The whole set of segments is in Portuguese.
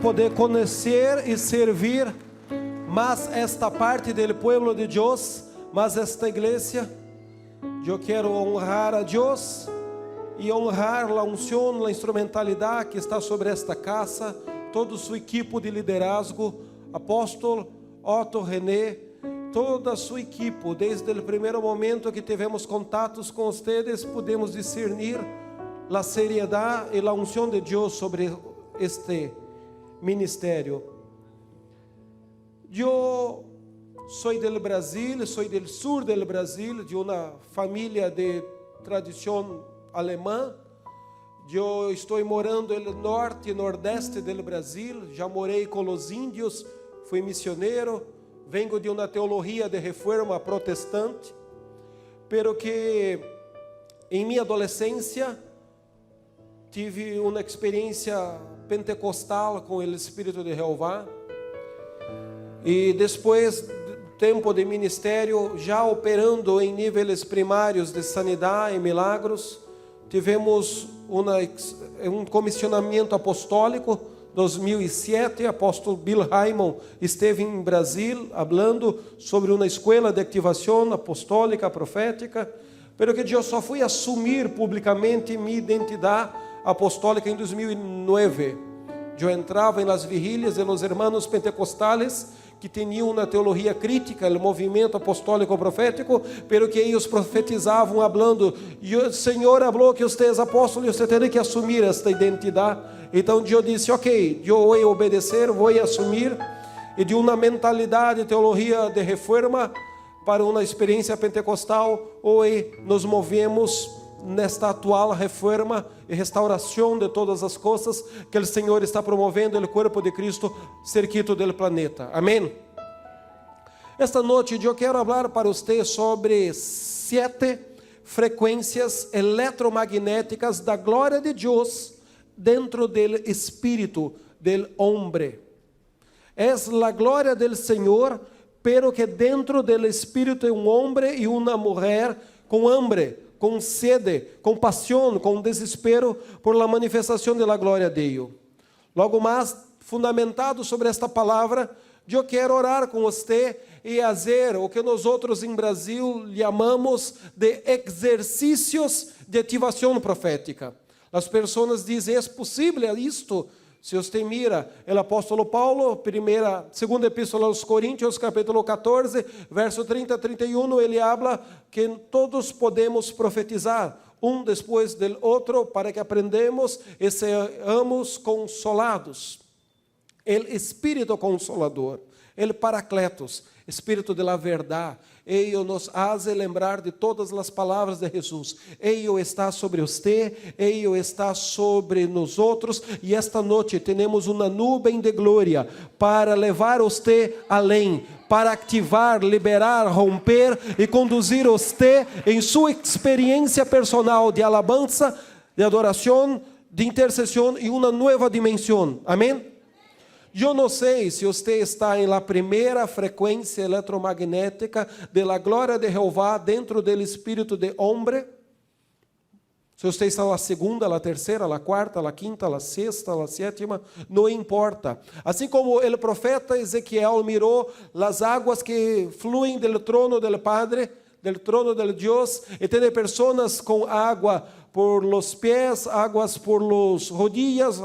poder conhecer e servir mais esta parte do povo de Deus, mais esta igreja. Eu quero honrar a Deus e honrar a unção, a instrumentalidade que está sobre esta casa, todo seu equipo de liderazgo, apóstolo Otto René, toda a sua equipe. Desde o primeiro momento que tivemos contatos com vocês, pudemos discernir a seriedade e a unção de Deus sobre este ministério. Eu sou do Brasil, sou do sul do Brasil, de uma família de tradição alemã. Eu estou morando no norte e nordeste do Brasil, já morei com os índios, fui missioneiro, venho de uma teologia de reforma protestante, pero que em minha adolescência tive uma experiência pentecostal com o Espírito de Jeová, e depois do tempo de ministério, já operando em níveis primários de sanidade e milagros, tivemos um comissionamento apostólico. 2007, apóstolo Bill Heyman esteve em Brasil, falando sobre uma escola de ativação apostólica, profética, pero que eu só fui assumir publicamente minha identidade apostólica em 2009. Eu entrava em las vigílias de los hermanos pentecostales, que tinham uma teologia crítica, o movimento apostólico profético, pero que eles profetizavam, falando, o Senhor falou que vocês apóstolos, você tem que assumir esta identidade. Então eu disse, ok, eu vou obedecer, vou assumir, e de uma mentalidade de teologia de reforma para uma experiência pentecostal, hoje nos movemos nesta atual reforma e restauração de todas as coisas que o Senhor está promovendo no corpo de Cristo cerquito do planeta. Amém? Esta noite eu quero falar para você sobre 7 frequências eletromagnéticas da glória de Deus dentro do espírito do homem. É a glória do Senhor, pero que dentro do espírito de um homem e uma mulher com hambre, com sede, com paixão, com desespero por la manifestação da glória de Deus. Logo mais, fundamentado sobre esta palavra, eu quero orar com você e fazer o que nós outros em Brasil chamamos de exercícios de ativação profética. As pessoas dizem, é possível isto? Se você mira o apóstolo Paulo, 2ª epístola aos Coríntios, capítulo 14, verso 30 a 31, ele habla que todos podemos profetizar, um depois do outro, para que aprendamos e sejamos consolados. O Espírito Consolador, o Paracletos, Espírito de la verdade, Ele nos hace lembrar de todas as palavras de Jesus. Ele está sobre você, Ele está sobre nós outros, e esta noite temos uma nuvem de glória para levar você além, para ativar, liberar, romper e conduzir você em sua experiência personal de alabança, de adoração, de intercessão e uma nova dimensão. Amém? Eu não sei se você está em la primeira frequência eletromagnética de la glória de Jeová dentro do espírito de homem. Se você está na segunda, na terceira, na quarta, na quinta, na sexta, na sétima, não importa. Assim como o profeta Ezequiel mirou as águas que fluem do trono do Padre, do trono de Deus, e tem pessoas com água por los pés, águas por los rodillas,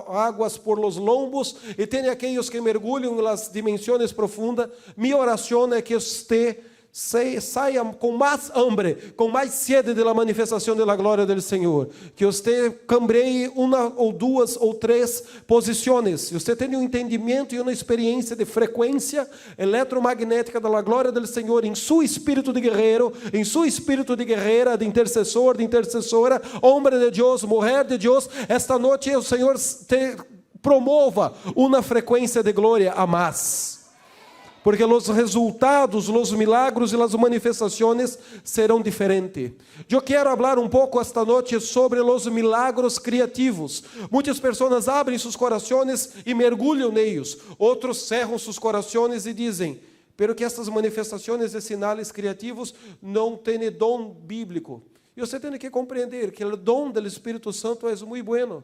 águas por los lombos, e tem aqueles que mergulham nas dimensões profundas. Minha oração é que você saia com mais hambre, com mais sede da manifestação da glória do Senhor, que você cambreie uma ou duas ou três posições, se você tem um entendimento e uma experiência de frequência eletromagnética da glória do Senhor em seu espírito de guerreiro, em seu espírito de guerreira, de intercessor, de intercessora, homem de Deus, mulher de Deus, esta noite o Senhor te promova uma frequência de glória a mais. Porque os resultados, os milagros e as manifestações serão diferentes. Eu quero falar um pouco esta noite sobre os milagros criativos. Muitas pessoas abrem seus corações e mergulham neles. Outros cerram seus corações e dizem, pero que estas manifestações de sinais criativos não têm dom bíblico. E você tem que compreender que o dom do Espírito Santo é muito bueno.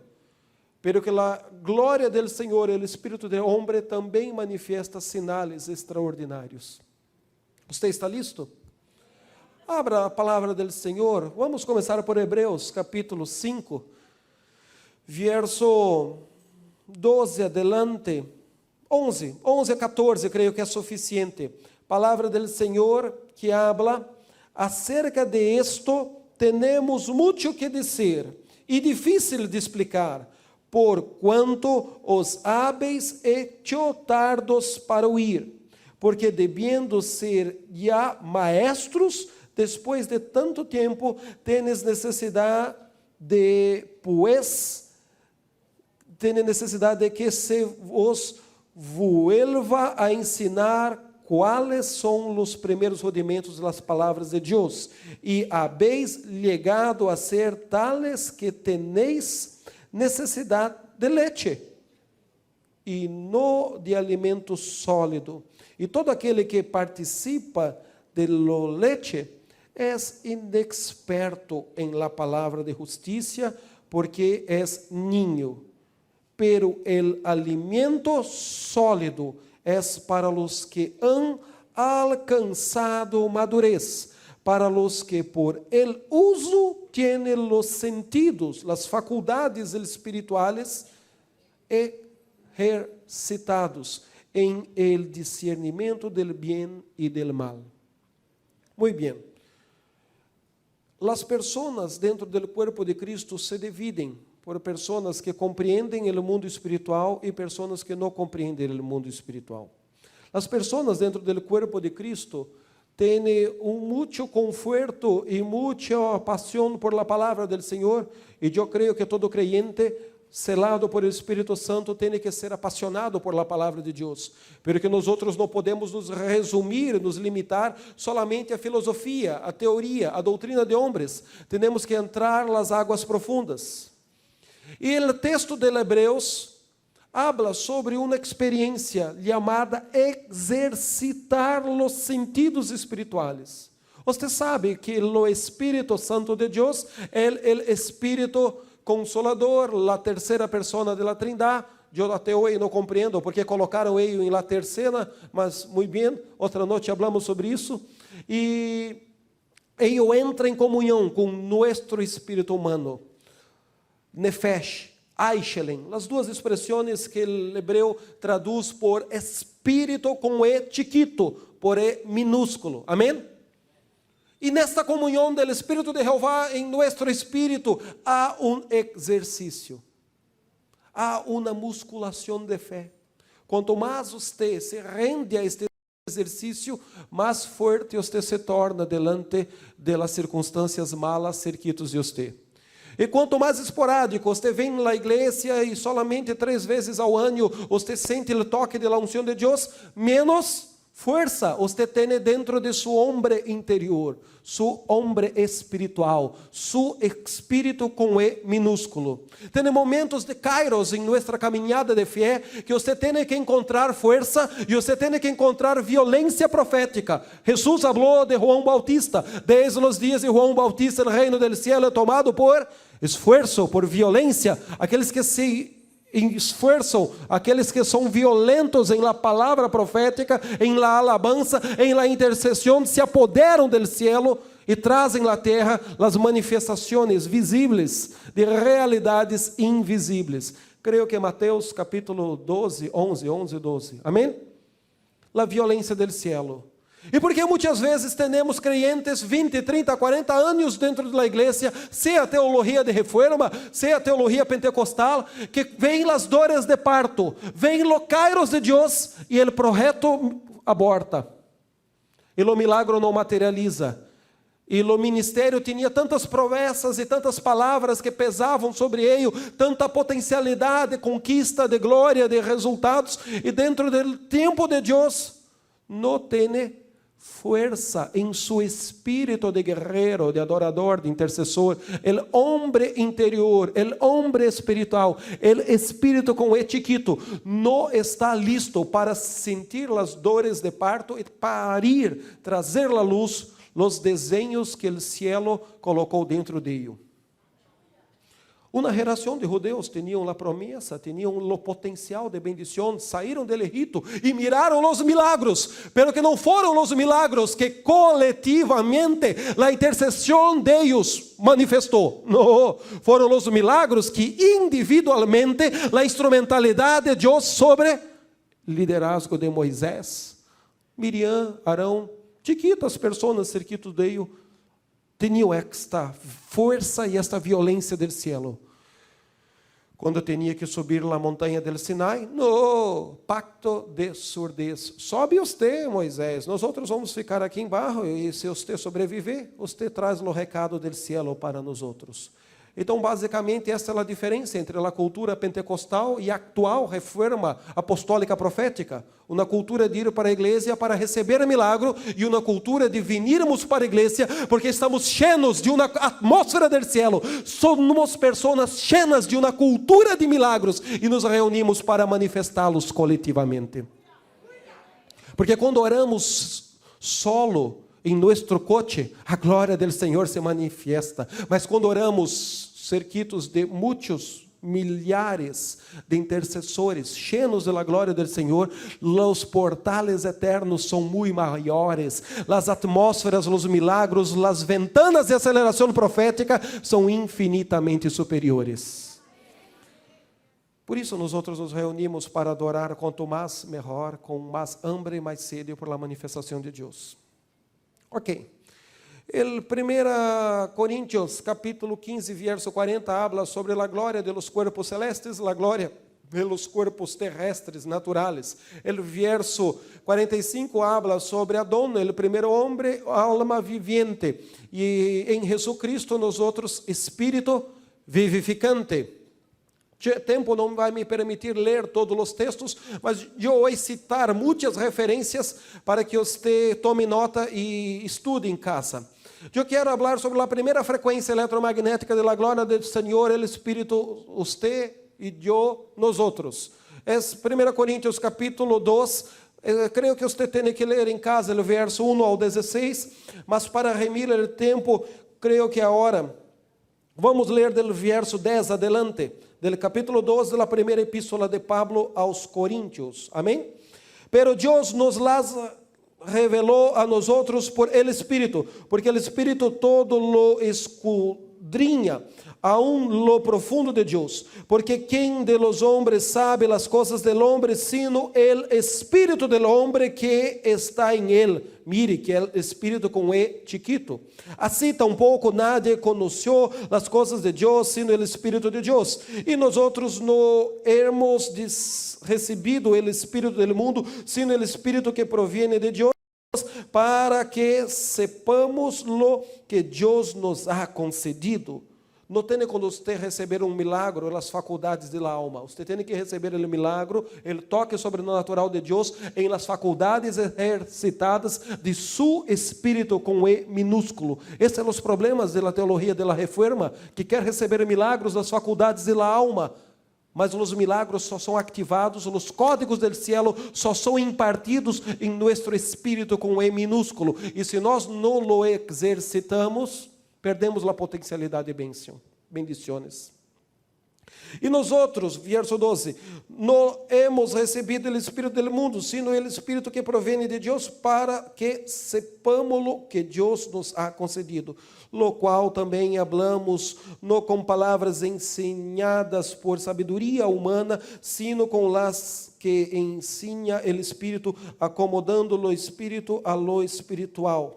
pero que a glória del Senhor, o espírito de homem, também manifiesta sinais extraordinários. Você está listo? Abra a palavra del Senhor. Vamos começar por Hebreus, capítulo 5, verso 12 adelante, 11 a 14, creio que é suficiente. Palavra del Senhor que habla: acerca de esto tenemos mucho que dizer e difícil de explicar, por quanto os habéis hecho tardos para oír, porque debiendo ser já maestros, depois de tanto tempo, tenes necessidade de que se vos vuelva a ensinar quais são os primeiros rudimentos das palavras de Deus, e habéis llegado a ser tales que tenéis necessidade de leite, e não de alimento sólido. E todo aquele que participa de lo leite é inexperto em la palavra de justiça, porque é niño. Pero el alimento sólido é para los que han alcançado madurez, para los que por el uso tienen los sentidos, las faculdades espirituales ejercitados en el discernimiento del bien y del mal. Muy bien. Las personas dentro del cuerpo de Cristo se dividen por pessoas que compreendem o mundo espiritual e pessoas que não compreendem o mundo espiritual. As pessoas dentro do corpo de Cristo têm muito conforto e muita paixão por la palavra do Senhor, e eu creio que todo creyente selado por el Espírito Santo tem que ser apaixonado por la palavra de Deus, porque nós outros não podemos nos resumir, nos limitar solamente à filosofia, à teoria, à doutrina de homens. Temos que entrar nas águas profundas. E o texto de Hebreus habla sobre uma experiência chamada exercitar os sentidos espirituais. Você sabe que o Espírito Santo de Deus é o Espírito Consolador, a terceira persona da Trindade. Eu até hoje não compreendo porque colocaram ele em la terceira, mas muito bem, outra noite falamos sobre isso. E ele entra em comunhão com nosso espírito humano. Nefesh, Aishelen, as duas expressões que o hebreu traduz por espírito com E chiquito, por E minúsculo. Amém? E nesta comunhão do Espírito de Jeová em nosso espírito há exercício, há uma musculação de fé. Quanto mais você se rende a este exercício, mais forte você se torna delante de las circunstâncias malas cerquitos de você. E quanto mais esporádico você vem na igreja e solamente 3 vezes ao ano você sente o toque da unção de Deus, menos força você tem dentro de seu homem interior, seu homem espiritual, seu espírito com E minúsculo. Tem momentos de kairos em nossa caminhada de fé que você tem que encontrar força e você tem que encontrar violência profética. Jesus falou de João Bautista. Desde os dias de João Bautista, o reino do céu é tomado por esforço, por violência. Aqueles que se esforçam, aqueles que são violentos em la palavra profética, em la alabança, em la intercessão, se apoderam del cielo e trazem à terra as manifestações visíveis de realidades invisíveis. Creio que Mateus capítulo 12, 11 e 12. Amém? La violência del cielo. E porque muitas vezes temos crentes 20, 30, 40 anos dentro da igreja, seja a teologia de reforma, seja a teologia pentecostal, que vem as dores de parto, vem los kairos de Deus e o projeto aborta. E o milagro não materializa. E o ministério tinha tantas promessas e tantas palavras que pesavam sobre ele, tanta potencialidade de conquista, de glória, de resultados, e dentro do tempo de Deus não tem força em seu espírito de guerreiro, de adorador, de intercessor. O homem interior, o homem espiritual, o espírito com E chiquito, não está listo para sentir as dores de parto e parir, trazer à luz os desenhos que o cielo colocou dentro de ele. Una geración de judeos tenían la promesa, tenían lo potencial de bendición, saíram del Egipto y miraron los milagros, pero que no fueron los milagros que colectivamente la intercesión de ellos manifestó. No, fueron los milagros que individualmente la instrumentalidad de Dios sobre el liderazgo de Moisés, Miriam, Arão, chiquitas personas cerquitos de ellos, tinham esta força e esta violência do cielo. Quando tinha que subir na montanha del Sinai, no pacto de surdez. Sobe você, Moisés, nós outros vamos ficar aqui embaixo, e se você sobreviver, você traz o recado do cielo para nós outros. Então, basicamente, essa é a diferença entre a cultura pentecostal e a atual reforma apostólica profética. Uma cultura de ir para a igreja para receber milagro e uma cultura de virmos para a igreja porque estamos cheios de uma atmosfera do cielo. Somos pessoas cheias de uma cultura de milagros e nos reunimos para manifestá-los coletivamente. Porque quando oramos solo, em nosso coche, a glória do Senhor se manifesta. Mas quando oramos cerquitos de muitos milhares de intercessores, cheios da glória do Senhor, os portales eternos são muito maiores, as atmosferas, os milagros, as ventanas de aceleração profética são infinitamente superiores. Por isso, nós nos reunimos para adorar quanto mais melhor, com mais hambre e mais sede por la manifestação de Deus. Ok. El 1 Coríntios, capítulo 15, verso 40, habla sobre a glória de los cuerpos celestes, a glória de los cuerpos terrestres, naturales. El verso 45 habla sobre Adón, el primer hombre, alma viviente. E em Jesucristo, nosotros, espírito vivificante. O tempo não vai me permitir ler todos os textos, mas eu vou citar muitas referências para que você tome nota e estude em casa. Eu quero falar sobre a primeira frequência eletromagnética da glória do Senhor, o Espírito, você e eu, nós outros. É 1 Coríntios capítulo 2, creio que você tem que ler em casa o verso 1 ao 16, mas para remir o tempo, creio que agora vamos ler do verso 10 adelante, do capítulo 2 da primeira epístola de Pablo aos Coríntios. Amém? Pero Deus nos las revelou a nós outros por el Espírito, porque o Espírito todo lo escudriña aún lo profundo de Deus, porque quem de los hombres sabe las cosas del hombre, sino el Espírito del hombre que está en él. Mire que el Espírito com E chiquito. Assim tampouco nadie conoció las cosas de Deus, sino el Espírito de Deus. E nós outros no hemos recebido el Espírito del mundo, sino el Espírito que proviene de Deus, para que sepamos lo que Deus nos ha concedido. Não tem quando você receber um milagro, as faculdades da alma. Você tem que receber o milagro, o toque sobrenatural de Deus em las faculdades exercitadas de su espírito com E minúsculo. Esses são os problemas da teologia da reforma, que quer receber milagros das faculdades da alma. Mas os milagros só são ativados, os códigos do cielo só são impartidos em nosso espírito com E minúsculo. E se nós não lo exercitamos, perdemos a potencialidade de bendições. E nós outros, verso 12, não hemos recebido o Espírito do mundo, sino o Espírito que provém de Deus, para que sepamos lo que Deus nos ha concedido, lo qual também hablamos, não com palavras ensinadas por sabedoria humana, sino com las que ensina o Espírito, acomodando lo espírito a lo espiritual.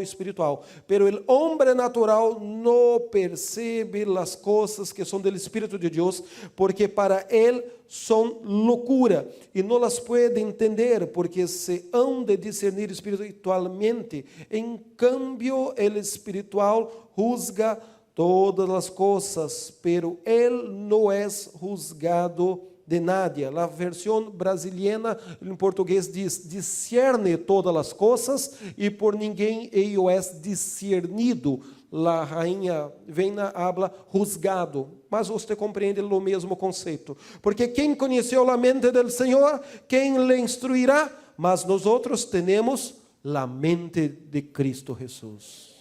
Espiritual, pero el hombre natural no percebe las cosas que son del Espíritu de Dios, porque para él son locura, y no las puede entender, porque se han de discernir espiritualmente. En cambio, el espiritual juzga todas las cosas, pero él no es juzgado de nadie. A versão brasileira, em português, diz: discerne todas as coisas, e por ninguém ello es discernido. A rainha Vena habla juzgado, mas você compreende o mesmo conceito. Porque quem conheceu a mente do Senhor, quem lhe instruirá? Mas nós outros temos a mente de Cristo Jesus.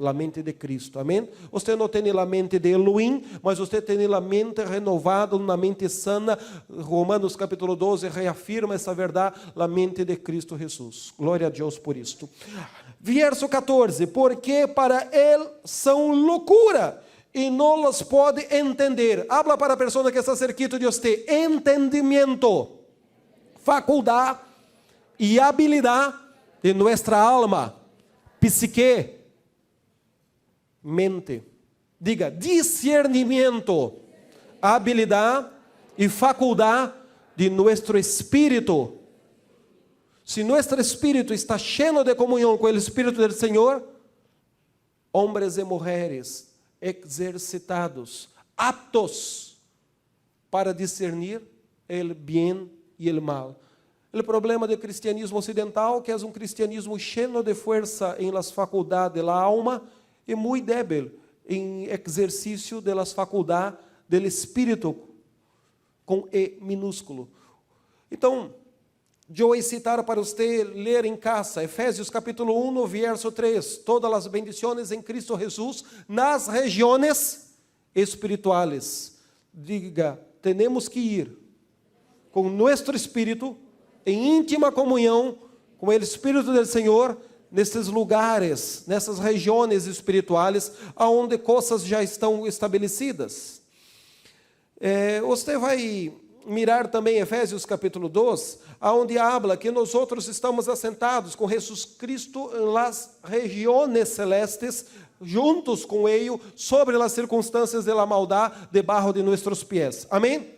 A mente de Cristo, amém? Você não tem a mente de Elohim, mas você tem a mente renovada, uma mente sana. Romanos capítulo 12 reafirma essa verdade, a mente de Cristo Jesus. Glória a Deus por isto. Verso 14, porque para Ele são loucura, e não los pode entender. Habla para a pessoa que está cerquito de você, entendimento, faculdade e habilidade de nossa alma, psique, mente. Diga, discernimento, habilidade e faculdade de nosso espírito. Se nosso espírito está cheio de comunhão com o Espírito do Senhor, homens e mulheres exercitados, aptos para discernir o bem e o mal. O problema do cristianismo ocidental, que é um cristianismo cheio de força em las faculdades da alma, e muito débil em exercício de las faculdades do espírito, com E minúsculo. Então, eu vou citar para você ler em casa, Efésios capítulo 1, verso 3, todas as bendições em Cristo Jesus nas regiões espirituais. Diga, temos que ir com nosso espírito em íntima comunhão com o Espírito do Senhor, nesses lugares, nessas regiões espirituais, onde coisas já estão estabelecidas. Você vai mirar também Efésios capítulo 2, onde habla que nós outros estamos assentados com Jesus Cristo nas regiões celestes, juntos com Ele, sobre as circunstâncias da maldade debaixo de nossos pés. Amém?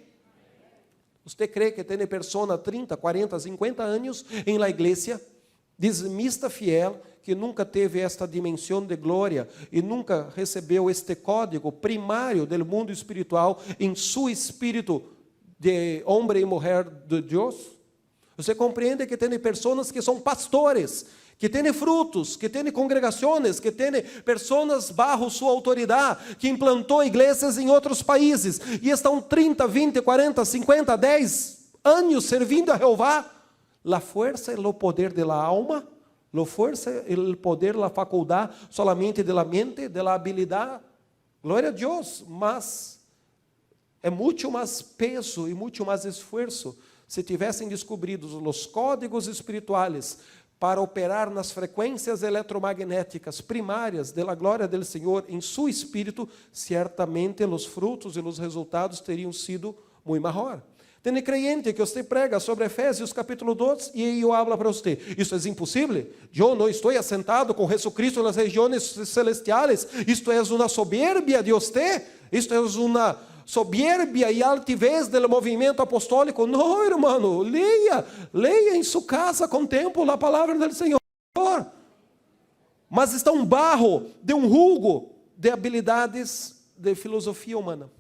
Você crê que tem pessoa 30, 40, 50 anos em la igreja, dizimista fiel, que nunca teve esta dimensão de glória e nunca recebeu este código primário do mundo espiritual em seu espírito de homem e mulher de Deus? Você compreende que tem pessoas que são pastores, que têm frutos, que têm congregações, que têm pessoas bajo sua autoridade, que implantou igrejas em outros países, e estão 30, 20, 40, 50, 10 anos servindo a Jeová. La fuerza y el poder de la alma, la fuerza y el poder, la faculdad, solamente de la mente, de la habilidad. Glória a Deus, mas é muito mais peso e muito mais esforço se tivessem descobridos os códigos espirituais para operar nas frequências eletromagnéticas primárias da glória do Senhor em seu espírito, certamente os frutos e os resultados teriam sido muito maior. Tem creyente que você prega sobre Efésios capítulo 2 e eu hablo para você, isso é impossível? Eu não estou assentado com Jesus Cristo nas regiões celestiais, isto é uma soberbia de você, isto é uma soberbia e altivez do movimento apostólico. Não, irmão, leia em sua casa com tempo a palavra do Senhor, mas está um barro de um jugo de habilidades de filosofia humana.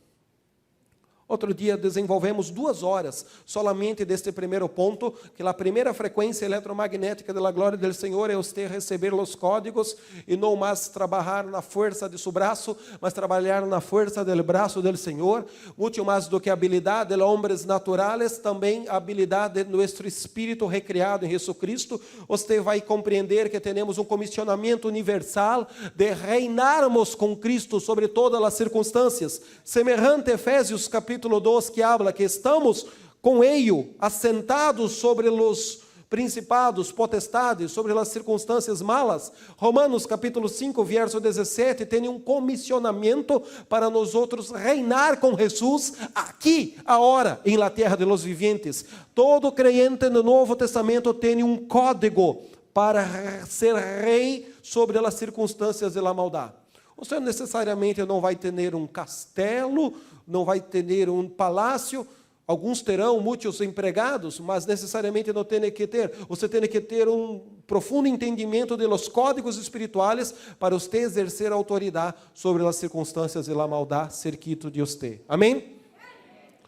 Outro dia desenvolvemos 2 horas solamente deste primeiro ponto, que a primeira frequência eletromagnética da glória do Senhor é você receber os códigos e não mais trabalhar na força de seu braço, mas trabalhar na força do braço do Senhor. Muito mais do que a habilidade de homens naturais, também a habilidade de nosso espírito recriado em Jesus Cristo. Você vai compreender que temos um comissionamento universal de reinarmos com Cristo sobre todas as circunstâncias, semelhante a Efésios capítulo 2, que habla que estamos com Ele assentados sobre os principados, potestades, sobre as circunstâncias malas. Romanos capítulo 5, verso 17, tem um comissionamento para nós outros reinar com Jesus aqui, agora, em la terra de los vivientes. Todo crente no Novo Testamento tem um código para ser rei sobre as circunstâncias de la maldade. Você necessariamente não vai ter um castelo, não vai ter um palácio, alguns terão muitos empregados, mas necessariamente não tem que ter. Você tem que ter um profundo entendimento dos códigos espirituais para você exercer autoridade sobre as circunstâncias e a maldade cerquito de você. Amém?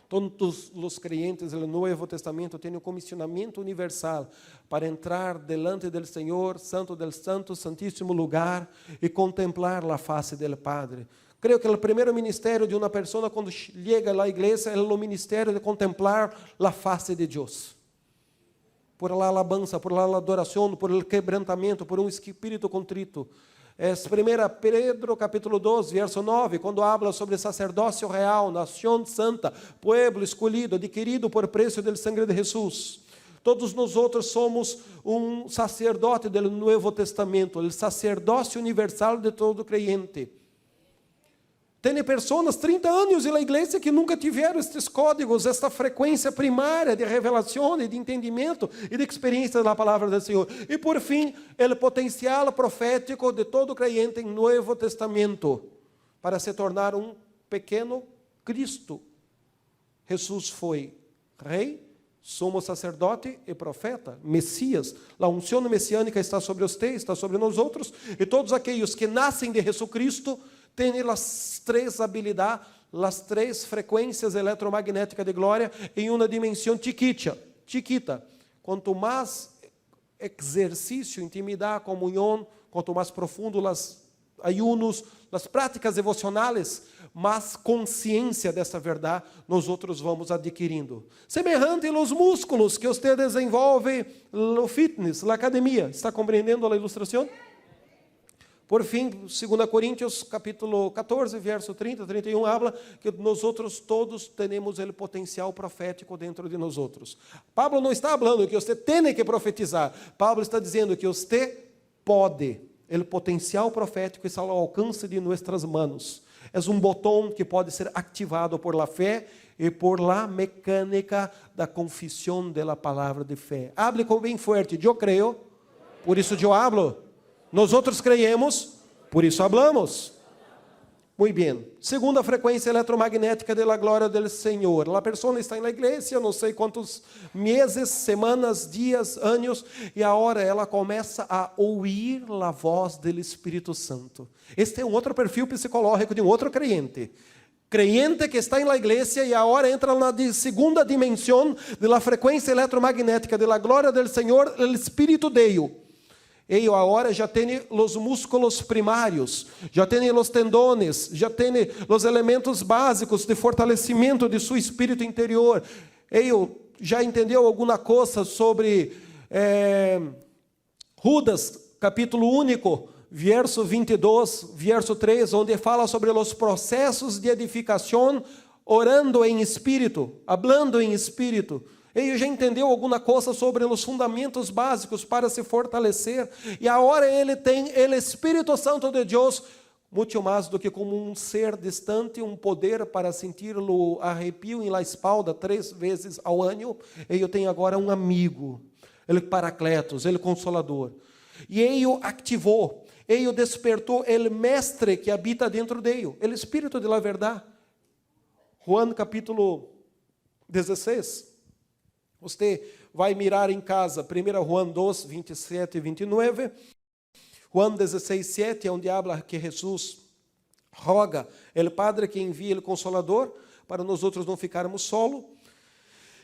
Todos os crentes do Novo Testamento têm um comissionamento universal para entrar delante do Senhor, Santo del Santo, Santíssimo Lugar, e contemplar a face do Padre. Creio que o primeiro ministério de uma pessoa quando chega à igreja é o ministério de contemplar a face de Deus. Por la alabanza, por la adoração, por el quebrantamento, por um espírito contrito. É 1 Pedro capítulo 2, verso 9, quando habla sobre sacerdócio real, nação santa, pueblo escolhido, adquirido por preço do sangue de Jesus. Todos nós outros somos um sacerdote do Novo Testamento, o sacerdócio universal de todo crente. Tem pessoas, 30 anos na igreja, que nunca tiveram estes códigos, esta frequência primária de revelação, de entendimento e de experiência da palavra do Senhor. E por fim, o potencial profético de todo crente em Novo Testamento, para se tornar um pequeno Cristo. Jesus foi rei, sumo sacerdote e profeta, Messias. A unção messiânica está sobre você, está sobre nós outros, e todos aqueles que nascem de Jesus Cristo têm as três habilidades, as três frequências eletromagnéticas de glória em uma dimensão chiquita. Quanto mais exercício, intimidade, comunhão, quanto mais profundo os ayunos, as práticas devocionais, mais consciência dessa verdade nós outros vamos adquirindo. Semelhante aos músculos que você desenvolve no fitness, na academia. Está compreendendo a ilustração? Por fim, 2 Coríntios, capítulo 14, verso 30, 31, habla que nós outros todos temos o potencial profético dentro de nós outros. Pablo não está falando que você tem que profetizar. Pablo está dizendo que você pode. O potencial profético está ao alcance de nossas mãos. É um botão que pode ser ativado por la fé e por la mecânica da confissão da palavra de fé. Hable com bem forte. Eu creio, por isso eu hablo. Nós outros creemos, por isso hablamos. Muito bem. Segunda frequência eletromagnética da glória do Senhor. A pessoa está na igreja, não sei quantos meses, semanas, dias, anos, e agora ela começa a ouvir a voz do Espírito Santo. Este é um outro perfil psicológico de um outro crente. Crente que está na igreja e agora entra na segunda dimensão da frequência eletromagnética da glória do Senhor, o Espírito Deus. Ele agora já tem os músculos primários, já tem os tendões, já tem os elementos básicos de fortalecimento de seu espírito interior. Ele já entendeu alguma coisa sobre Judas, capítulo único, verso 22, verso 3, onde fala sobre os processos de edificação, orando em espírito, hablando em espírito. Ele já entendeu alguma coisa sobre os fundamentos básicos para se fortalecer. E agora ele tem o Espírito Santo de Deus, muito mais do que como um ser distante, um poder para sentir o arrepio em la espalda 3 vezes ao ano. Ele tem agora um amigo, ele Paracletos, ele Consolador. E ele ativou, ele despertou o mestre que habita dentro dele, o Espírito de la verdade. Juan capítulo 16. Você vai mirar em casa, 1 Juan 2, 27 e 29, Juan 16, 7, onde habla que Jesus roga o Padre que envia o Consolador, para nós outros não ficarmos solos.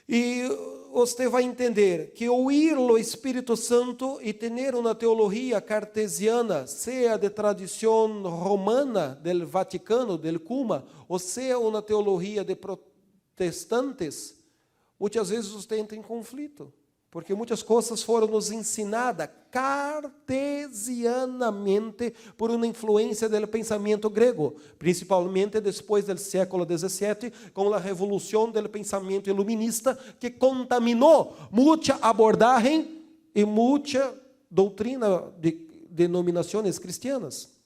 E você vai entender que ouvir o Espírito Santo e ter uma teologia cartesiana, seja de tradição romana, do Vaticano, do Cuma, ou seja uma teologia de protestantes, muitas vezes você entra em conflito, porque muitas coisas foram nos ensinadas cartesianamente por uma influência do pensamento grego, principalmente depois do século XVII, com a revolução do pensamento iluminista, que contaminou muita abordagem e muita doutrina de denominações cristianas.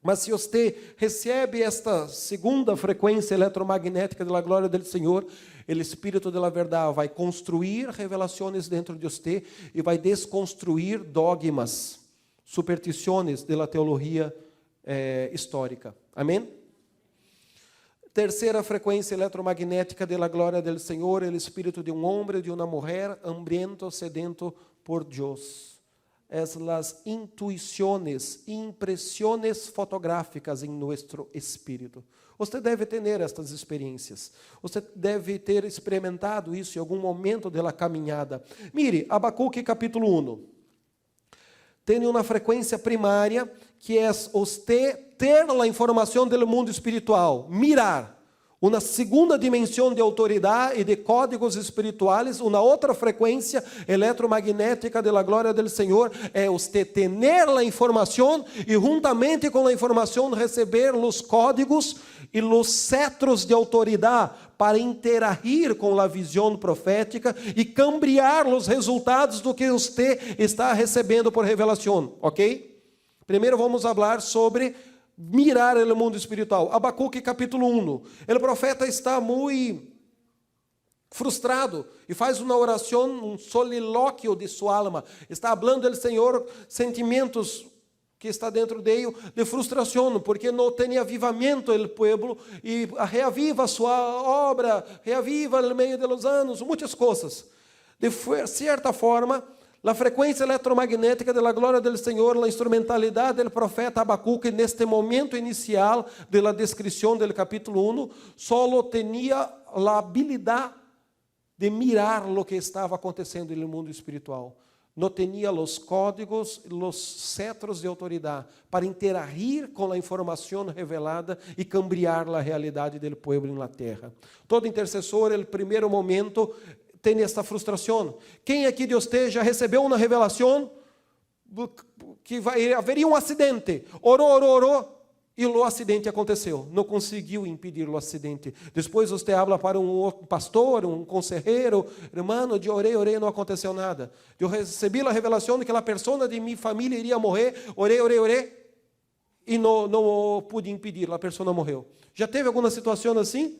Mas se você recebe esta segunda frequência eletromagnética da glória do Senhor, o Espírito da verdade vai construir revelações dentro de você e vai desconstruir dogmas, superstições da teologia histórica. Amém? Terceira frequência eletromagnética da glória do Senhor, o Espírito de um homem e de uma mulher hambriento, sedento por Deus. As intuições, impressões fotográficas em nosso espírito. Você deve ter estas experiências. Você deve ter experimentado isso em algum momento da caminhada. Mire, Abacuque capítulo 1. Tem uma frequência primária que é você ter a informação do mundo espiritual, mirar. Uma segunda dimensão de autoridade e de códigos espirituais, uma outra frequência eletromagnética da glória do Senhor, é você ter a informação e juntamente com a informação receber os códigos e os cetros de autoridade para interagir com a visão profética e cambiar os resultados do que você está recebendo por revelação, ok? Primeiro vamos falar sobre mirar o mundo espiritual. Abacuque capítulo 1. O profeta está muito frustrado e faz uma oração, um solilóquio de sua alma. Está falando do Senhor sentimentos que está dentro dele de frustração, porque não tem avivamento o povo e reaviva sua obra, reaviva no meio dos anos, muitas coisas. De certa forma, a frequência eletromagnética da glória do Senhor, a instrumentalidade do profeta Abacuque neste momento inicial da descrição do capítulo 1, só tinha a habilidade de mirar o que estava acontecendo no mundo espiritual. Não tinha os códigos, os cetros de autoridade para interagir com a informação revelada e cambiar a realidade do povo na terra. Todo intercessor, no primeiro momento, tem esta frustração. Quem aqui de você já recebeu uma revelação que haveria um acidente? Orou, e o acidente aconteceu. Não conseguiu impedir o acidente. Depois você habla para um pastor, um conselheiro, irmão, eu orei, não aconteceu nada. Eu recebi a revelação de que a pessoa de minha família iria morrer, orei, e não pude impedir, a pessoa morreu. Já teve alguma situação assim?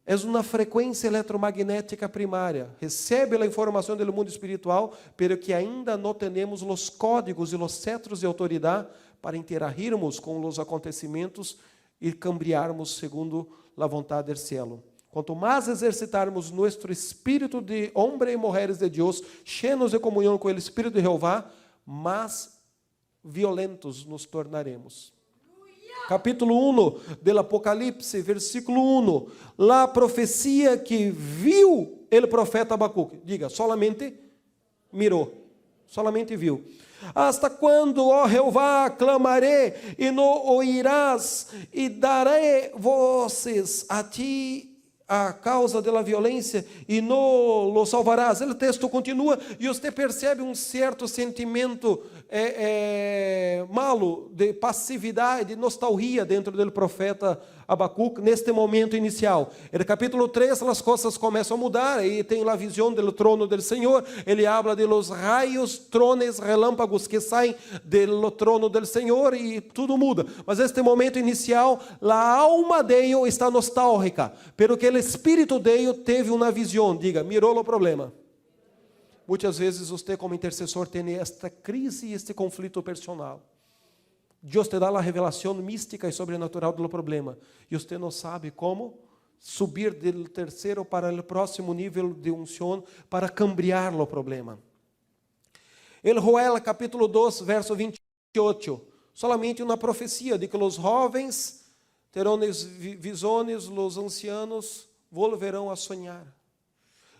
É uma frequência eletromagnética primária. Recebe a informação do mundo espiritual, pero que ainda não temos os códigos e os cetros de autoridade para interagirmos com os acontecimentos e cambiarmos segundo a vontade do cielo. Quanto mais exercitarmos nosso espírito de homens e mulheres de Deus, cheios de comunhão com o Espírito de Jeová, mais violentos nos tornaremos. Capítulo 1 do Apocalipse, versículo 1. La profecia que viu o profeta Abacuque. Diga, solamente mirou. Solamente viu. Hasta quando, ó Jeová, clamarei e não oirás, e darei voces a ti a causa da violência e não o salvarás. O texto continua e você percebe um certo sentimento malo, de passividade, de nostalgia dentro do profeta Abacuque, neste momento inicial. No capítulo 3, as coisas começam a mudar, e tem a visão do trono do Senhor, ele habla de los raios, trones, relâmpagos que saem do trono do Senhor, e tudo muda. Mas neste momento inicial, a alma dele está nostálgica, pero que o espírito dele teve uma visão, diga, mirou o problema. Muitas vezes você como intercessor tem esta crise e este conflito personal. Deus te dá a revelação mística e sobrenatural do problema, e você não sabe como subir do terceiro para o próximo nível de unção para cambiar o problema. El Joel, capítulo 2, verso 28, solamente uma profecia de que os jovens terão visões, os ancianos volverão a sonhar.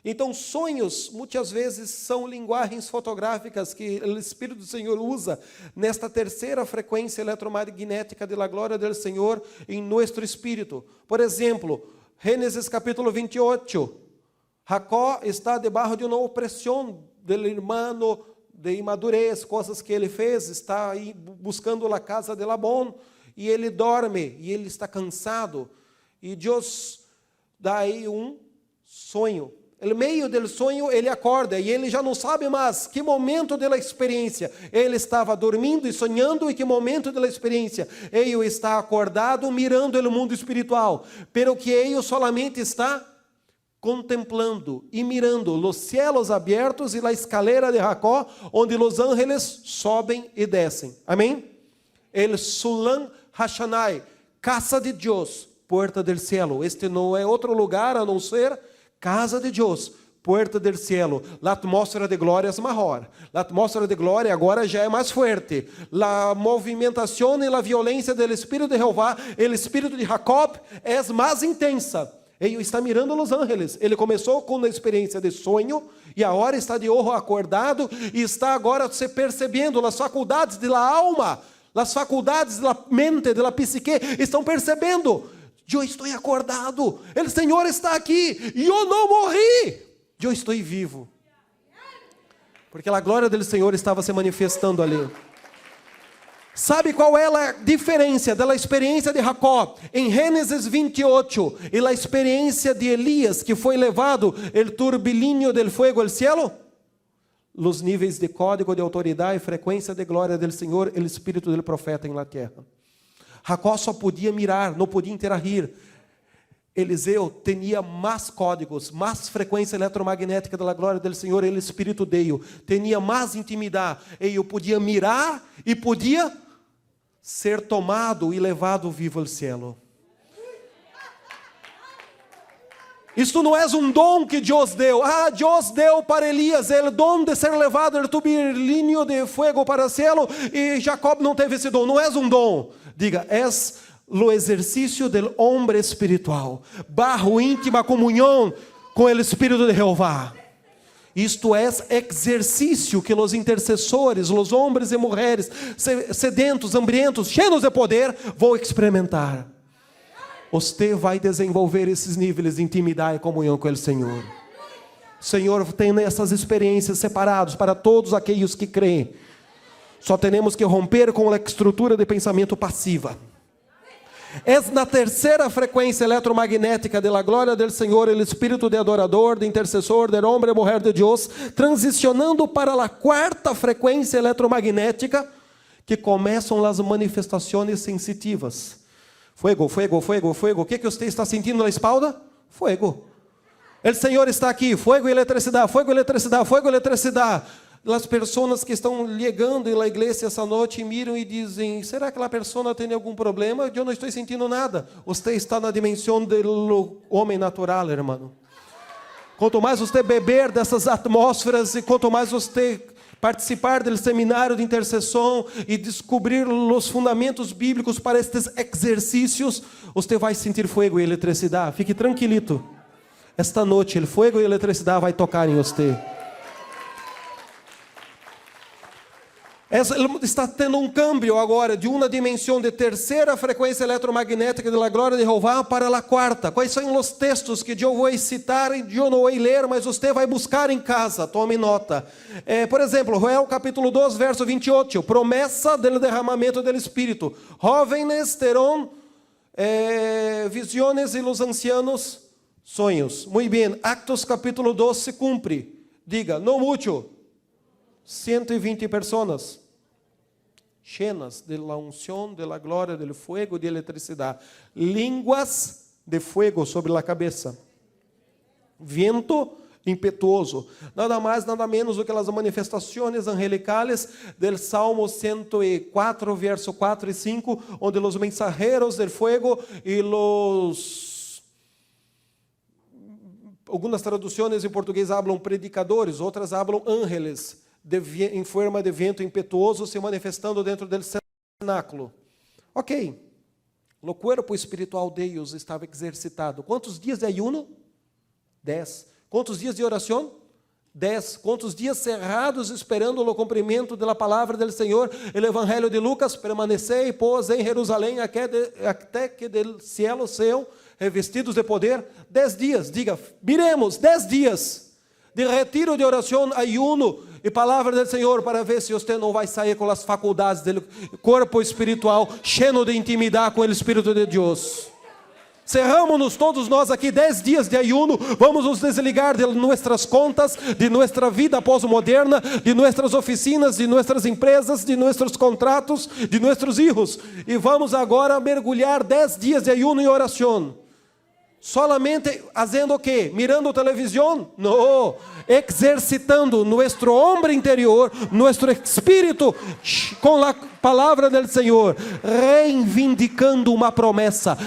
Então, sonhos, muitas vezes, são linguagens fotográficas que o Espírito do Senhor usa nesta terceira frequência eletromagnética da glória do Senhor em nosso espírito. Por exemplo, Gênesis capítulo 28, Jacó está debaixo de uma opressão do irmão de imadurez, coisas que ele fez, está aí buscando a casa de Labão, e ele dorme, e ele está cansado, e Deus dá aí um sonho. No meio do sonho, ele acorda e ele já não sabe mais que momento da experiência ele estava dormindo e sonhando e que momento da experiência ele está acordado mirando o mundo espiritual, pero que ele solamente está contemplando e mirando os céus abertos e a escalera de Jacó, onde os ángeles sobem e descem. Amém? El Sulam Hashanai, casa de Deus, porta del cielo. Este não é outro lugar a não ser casa de Deus, porta del cielo. A atmosfera de glória é maior. A atmosfera de glória agora já é mais forte. A movimentação e a violência do Espírito de Jeová, o Espírito de Jacob, é mais intensa. Ele está mirando os ángeles. Ele começou com uma experiência de sonho e agora está de ojo acordado e está agora se percebendo as faculdades da alma, as faculdades da mente, da psique, estão percebendo. Eu estou acordado, o Senhor está aqui, e eu não morri, eu estou vivo. Porque a glória do Senhor estava se manifestando ali. Sabe qual é a diferença da experiência de Jacó em Gênesis 28 e a experiência de Elias, que foi levado el turbilíneo del fuego al cielo? Os níveis de código de autoridade e frequência de glória do Senhor, o espírito do profeta em la terra. Jacó só podia mirar, não podia interagir. Eliseu tinha mais códigos, mais frequência eletromagnética da glória do Senhor, ele espírito Deus, tinha mais intimidade, e eu podia mirar e podia ser tomado e levado vivo ao céu. Isto não é um dom que Deus deu. Deus deu para Elias o dom de ser levado do turbilíneo de fogo para o céu, e Jacob não teve esse dom. Não é um dom. Diga, é o exercício do homem espiritual, bajo íntima comunhão com o Espírito de Jeová. Isto é exercício que os intercessores, os homens e mulheres sedentos, hambrientos, cheios de poder, vão experimentar. Você vai desenvolver esses níveis de intimidade e comunhão com o Senhor. O Senhor tem essas experiências separadas para todos aqueles que creem. Só temos que romper com a estrutura de pensamento passiva. É na terceira frequência eletromagnética da glória do Senhor, o espírito de adorador, de intercessor, de homem e mulher de Deus, transicionando para a quarta frequência eletromagnética, que começam as manifestações sensitivas. Fuego, fuego, fuego, fuego. O que você está sentindo na espalda? Fuego. O Senhor está aqui. Fuego e eletricidade, fuego e eletricidade, fuego e eletricidade. As pessoas que estão chegando na igreja essa noite miram e dizem: será que a pessoa tem algum problema? Eu não estou sentindo nada. Você está na dimensão do homem natural, irmão. Quanto mais você beber dessas atmosferas e quanto mais você participar do seminário de intercessão e descobrir os fundamentos bíblicos para estes exercícios, você vai sentir fogo e eletricidade. Fique tranquilito. Esta noite, o fogo e a eletricidade vai tocar em você. Está tendo um câmbio agora de uma dimensão de terceira frequência eletromagnética da glória de Jeová para a quarta. Quais são os textos que eu vou citar e eu não vou ler, mas você vai buscar em casa, tome nota. Por exemplo, Joel capítulo 2, verso 28, promessa do derramamento do Espírito. Jóvenes terão visiones e os ancianos sonhos. Muito bem, Actos capítulo 2 se cumpre. Diga, no mucho, 120 pessoas. Llenas de la unción, de la gloria, del fuego, de eletricidad. Línguas de fuego sobre la cabeza. Viento impetuoso. Nada mais, nada menos do que as manifestações angelicales del Salmo 104, verso 4 e 5, onde os mensajeros del fuego e algumas traduções em português falam predicadores, outras falam ángeles. Em forma de vento impetuoso se manifestando dentro do cenáculo. Ok, o corpo espiritual de Deus estava exercitado. Quantos dias de ayuno? 10. Quantos dias de oração? 10. Quantos dias cerrados esperando o cumprimento da palavra do Senhor? O Evangelho de Lucas, permanecei, pois, em Jerusalém, até que del cielo sejam revestidos de poder. 10 dias, diga, viremos 10 dias de retiro de oração, ayuno e palavra do Senhor, para ver se você não vai sair com as faculdades do corpo espiritual, cheio de intimidade com o Espírito de Deus. Cerramos-nos todos nós aqui 10 dias de ayuno, vamos nos desligar de nossas contas, de nossa vida pós-moderna, de nossas oficinas, de nossas empresas, de nossos contratos, de nossos filhos, e vamos agora mergulhar 10 dias de ayuno e oração. Solamente fazendo o quê? Mirando televisão? Não, exercitando nosso homem interior, nosso espírito com a palavra do Senhor, reivindicando uma promessa.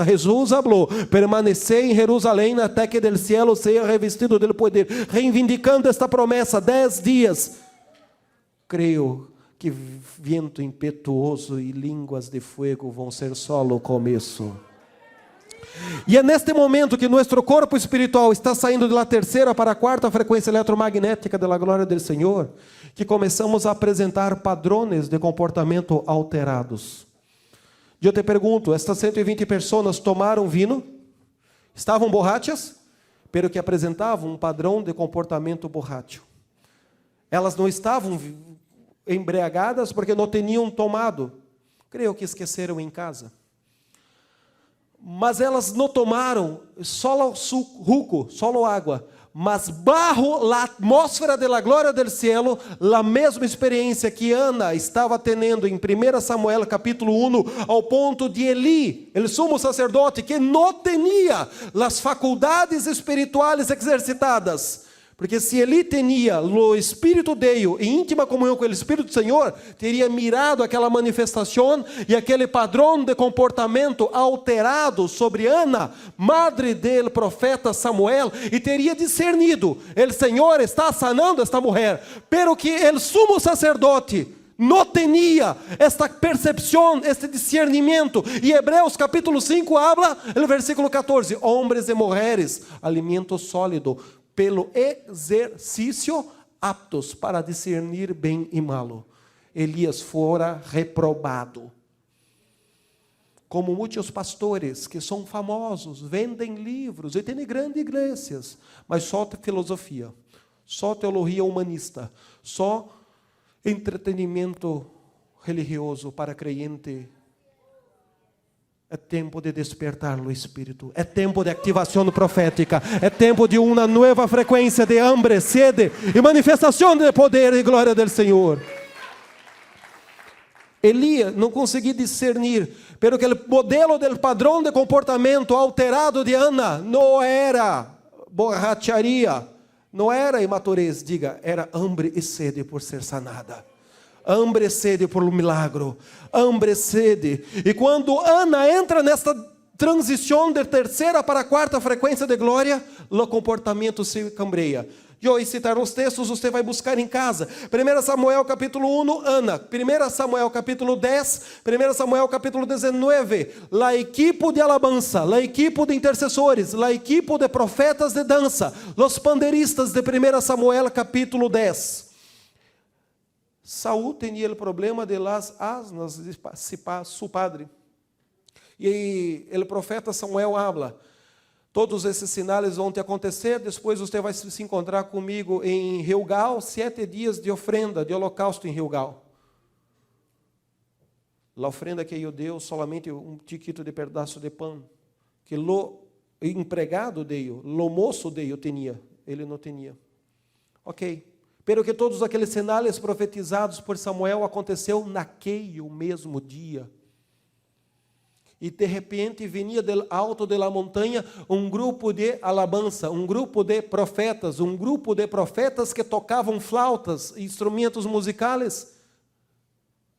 Jesus falou: permanecei em Jerusalém até que del cielo seja revestido del poder. Reivindicando esta promessa, 10 dias. Creio que vento impetuoso e línguas de fogo vão ser só o começo. E é neste momento que nosso corpo espiritual está saindo da terceira para a quarta frequência eletromagnética da glória do Senhor, que começamos a apresentar padrões de comportamento alterados. Eu te pergunto, estas 120 pessoas tomaram vinho? Estavam borrachas? Pero que apresentavam um padrão de comportamento borracho. Elas não estavam embriagadas porque não tinham tomado. Creio que esqueceram em casa. Mas elas não tomaram só jugo, só água, mas bajo a atmosfera da glória do cielo, a mesma experiência que Ana estava tendo em 1 Samuel capítulo 1, ao ponto de Eli, o sumo sacerdote, que não tinha as faculdades espirituais exercitadas. Porque se Eli tinha o Espírito de Deus em íntima comunhão com o Espírito do Senhor, teria mirado aquela manifestação e aquele padrão de comportamento alterado sobre Ana, madre do profeta Samuel, e teria discernido: o Senhor está sanando esta mulher, pero que o sumo sacerdote não tinha esta percepção, este discernimento. E Hebreus capítulo 5 habla, no versículo 14, homens e mulheres, alimento sólido, pelo exercício aptos para discernir bem e malo. Elias fora reprobado. Como muitos pastores que são famosos, vendem livros e têm grandes igrejas, mas só filosofia, só teologia humanista, só entretenimento religioso para crente. É tempo de despertar o Espírito. É tempo de ativação profética. É tempo de uma nova frequência de hambre, sede e manifestação de poder e glória do Senhor. Elias não conseguia discernir, pero que o modelo do padrão de comportamento alterado de Ana não era borracharia, não era imaturez, diga, era hambre e sede por ser sanada. Hambre e sede por um milagro, hambre e sede. E quando Ana entra nesta transição de terceira para quarta frequência de glória, o comportamento se cambreia. Eu vou citar os textos, você vai buscar em casa. 1 Samuel capítulo 1, Ana. 1 Samuel capítulo 10, 1 Samuel capítulo 19. La equipo de alabanza, la equipo de intercessores, la equipo de profetas de dança, los pandeiristas de 1 Samuel capítulo 10. Saúl tinha o problema de las asnas de su padre. E o profeta Samuel habla: todos esses sinais vão te acontecer, depois você vai se encontrar comigo em Gilgal, 7 dias de ofrenda, de holocausto em Gilgal. A ofrenda que eu deu, solamente um tiquito de pedaço de pão, que o empregado deu, o moço deu, tinha, ele não tinha. Ok. Pero que todos aqueles sinais profetizados por Samuel aconteceu naquele mesmo dia. E de repente vinha do alto da montanha um grupo de alabança, um grupo de profetas que tocavam flautas, instrumentos musicais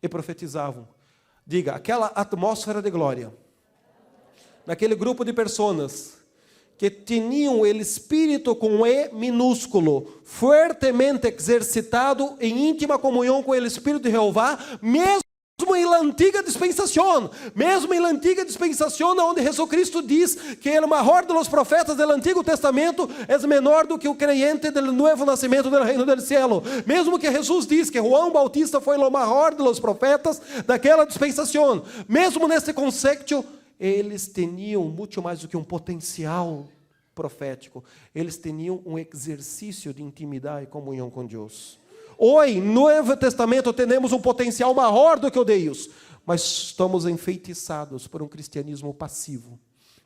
e profetizavam. Diga, aquela atmosfera de glória, naquele grupo de pessoas que tinham o espírito com E minúsculo, fortemente exercitado em íntima comunhão com o Espírito de Jeová, mesmo em la antiga dispensação, onde Jesus Cristo diz que o maior dos profetas do Antigo Testamento é menor do que o crente do novo nascimento do reino do cielo. Mesmo que Jesus diz que João Bautista foi o maior dos profetas daquela dispensação, mesmo nesse conceito, eles tinham muito mais do que um potencial profético. Eles tinham um exercício de intimidade e comunhão com Deus. Hoje, no Novo Testamento, temos um potencial maior do que o Deus, mas estamos enfeitiçados por um cristianismo passivo,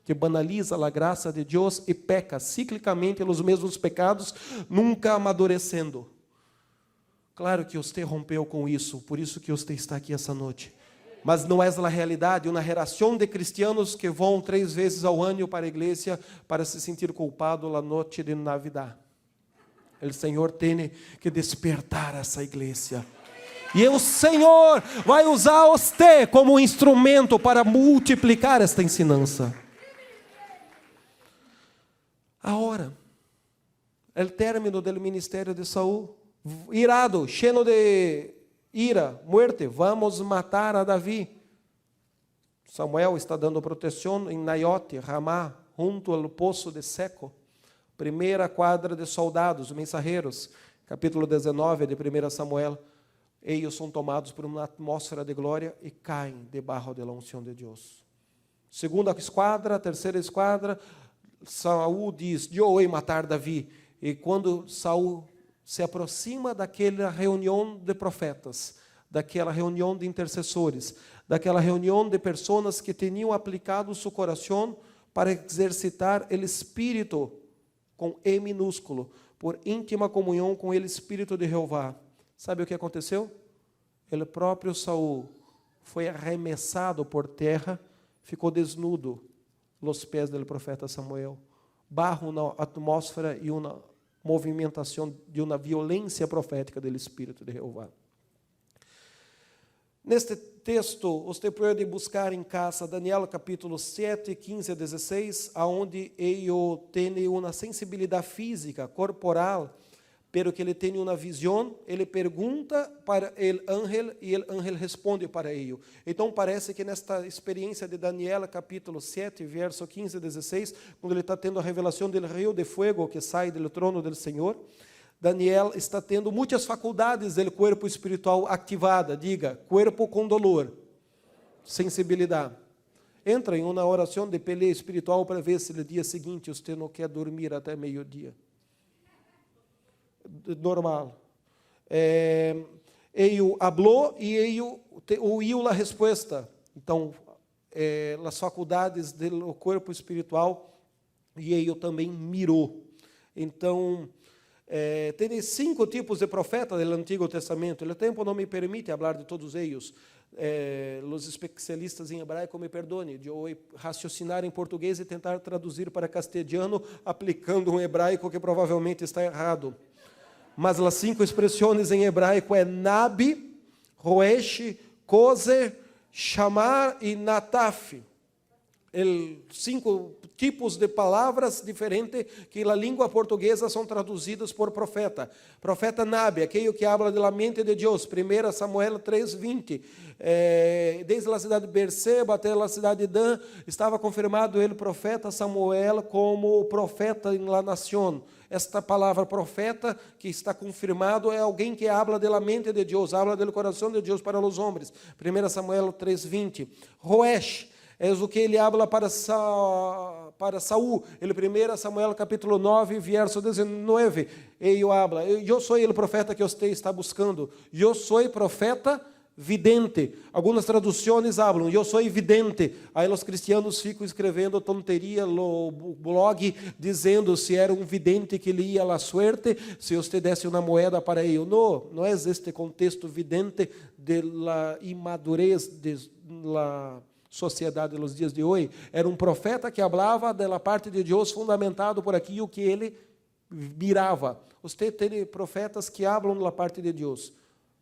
que banaliza a graça de Deus e peca ciclicamente nos mesmos pecados, nunca amadurecendo. Claro que você rompeu com isso, por isso que você está aqui essa noite. Mas não é a realidade, uma geração de cristianos que vão 3 vezes ao ano para a igreja para se sentir culpado na noite de Navidad. O Senhor tem que despertar essa igreja. E o Senhor vai usar você como instrumento para multiplicar esta ensinança. Agora, o término do ministério de Saul, irado, cheio de ira, muerte, vamos matar a Davi. Samuel está dando proteção em Naiote, Ramá, junto ao poço de Seco. Primeira quadra de soldados, mensageiros, capítulo 19 de 1 Samuel. eles são tomados por uma atmosfera de glória e caem debaixo da unção de Deus. Segunda esquadra, terceira esquadra, Saul diz: eu vou matar Davi. E quando Saul se aproxima daquela reunião de profetas, daquela reunião de intercessores, daquela reunião de pessoas que tinham aplicado seu coração para exercitar o Espírito, com E minúsculo, por íntima comunhão com o Espírito de Jeová. Sabe o que aconteceu? O próprio Saul foi arremessado por terra, ficou desnudo aos pés do profeta Samuel, bajo uma atmosfera e uma movimentação de uma violência profética do Espírito de Jeová. Neste texto, você pode buscar em casa Daniel capítulo 7, 15 a 16, onde ele tem uma sensibilidade física, corporal, pero que ele tem uma visão, ele pergunta para o ángel e o ángel responde para ele. Então parece que nesta experiência de Daniel capítulo 7, verso 15 a 16, quando ele está tendo a revelação do rio de fogo que sai do trono do Senhor, Daniel está tendo muitas faculdades do corpo espiritual ativada. Diga, corpo com dolor, sensibilidade. Entra em uma oração de peleia espiritual para ver se no dia seguinte você não quer dormir até meio-dia. Normal. Ele falou e ele ouviu a resposta. Então, as faculdades do corpo espiritual, e ele também mirou. Então, tem 5 tipos de profetas do Antigo Testamento. O tempo não me permite falar de todos eles. Os especialistas em hebraico me perdonem, de eu raciocinar em português e tentar traduzir para castelhano, aplicando um hebraico que provavelmente está errado. Mas as 5 expressões em hebraico é Nabi, Roesh, Kozer, Shamar e Nataf. 5 tipos de palavras diferentes que na língua portuguesa são traduzidas por profeta. Profeta Nabi, aquele que habla da mente de Deus, 1 Samuel 3:20. Desde a cidade de Berseba até a cidade de Dan, estava confirmado ele, profeta Samuel, como profeta em la nação. Esta palavra profeta, que está confirmado, é alguém que habla da mente de Deus, habla do coração de Deus para os homens. 1 Samuel 3:20. Roesh, é o que ele habla para Saul. Ele 1 Samuel capítulo 9, verso 19. Ele habla: eu sou o profeta que você está buscando. Eu sou profeta vidente. Algumas traduções falam: eu sou vidente. Aí os cristianos ficam escrevendo tonteria no blog, dizendo se era um vidente que lia a suerte, se você desse uma moeda para ele. Não é este contexto vidente de la imadurez de la sociedade nos dias de hoje. Era um profeta que falava da parte de Deus, fundamentado por aquilo que ele mirava. Você tem profetas que falam da parte de Deus,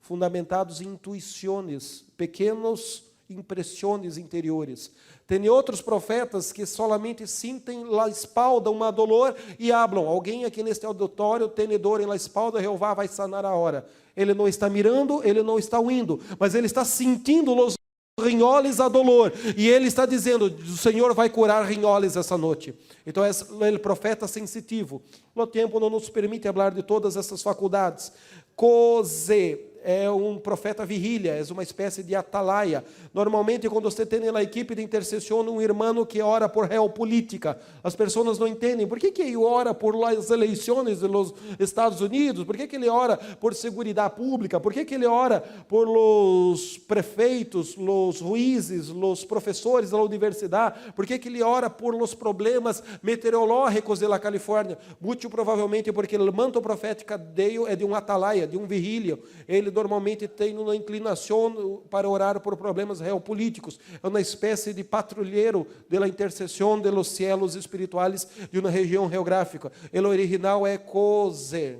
fundamentados em intuições, pequenas impressões interiores. Tem outros profetas que solamente sentem na espalda uma dolor e falam: alguém aqui neste auditório tem dor em la espalda, Jeová vai sanar a hora. Ele não está mirando, ele não está ouvindo, mas ele está sentindo os rinholes a dolor, e ele está dizendo: o Senhor vai curar rinholes essa noite. Então é o profeta sensitivo. O tempo não nos permite falar de todas essas faculdades. Cose é um profeta vigília, é uma espécie de atalaia. Normalmente, quando você tem na equipe de intercessão um irmão que ora por geopolítica, as pessoas não entendem por que ele ora por as eleições dos Estados Unidos, por que ele ora por seguridade pública, por que ele ora por os prefeitos, os juízes, os professores da universidade, por que ele ora por os problemas meteorológicos da Califórnia. Muito provavelmente porque o manto profético dele é de um atalaia, de um vigília. Ele normalmente tem uma inclinação para orar por problemas geopolíticos. É uma espécie de patrulheiro da intercessão de los cielos espirituais de uma região geográfica. O original é Kozer.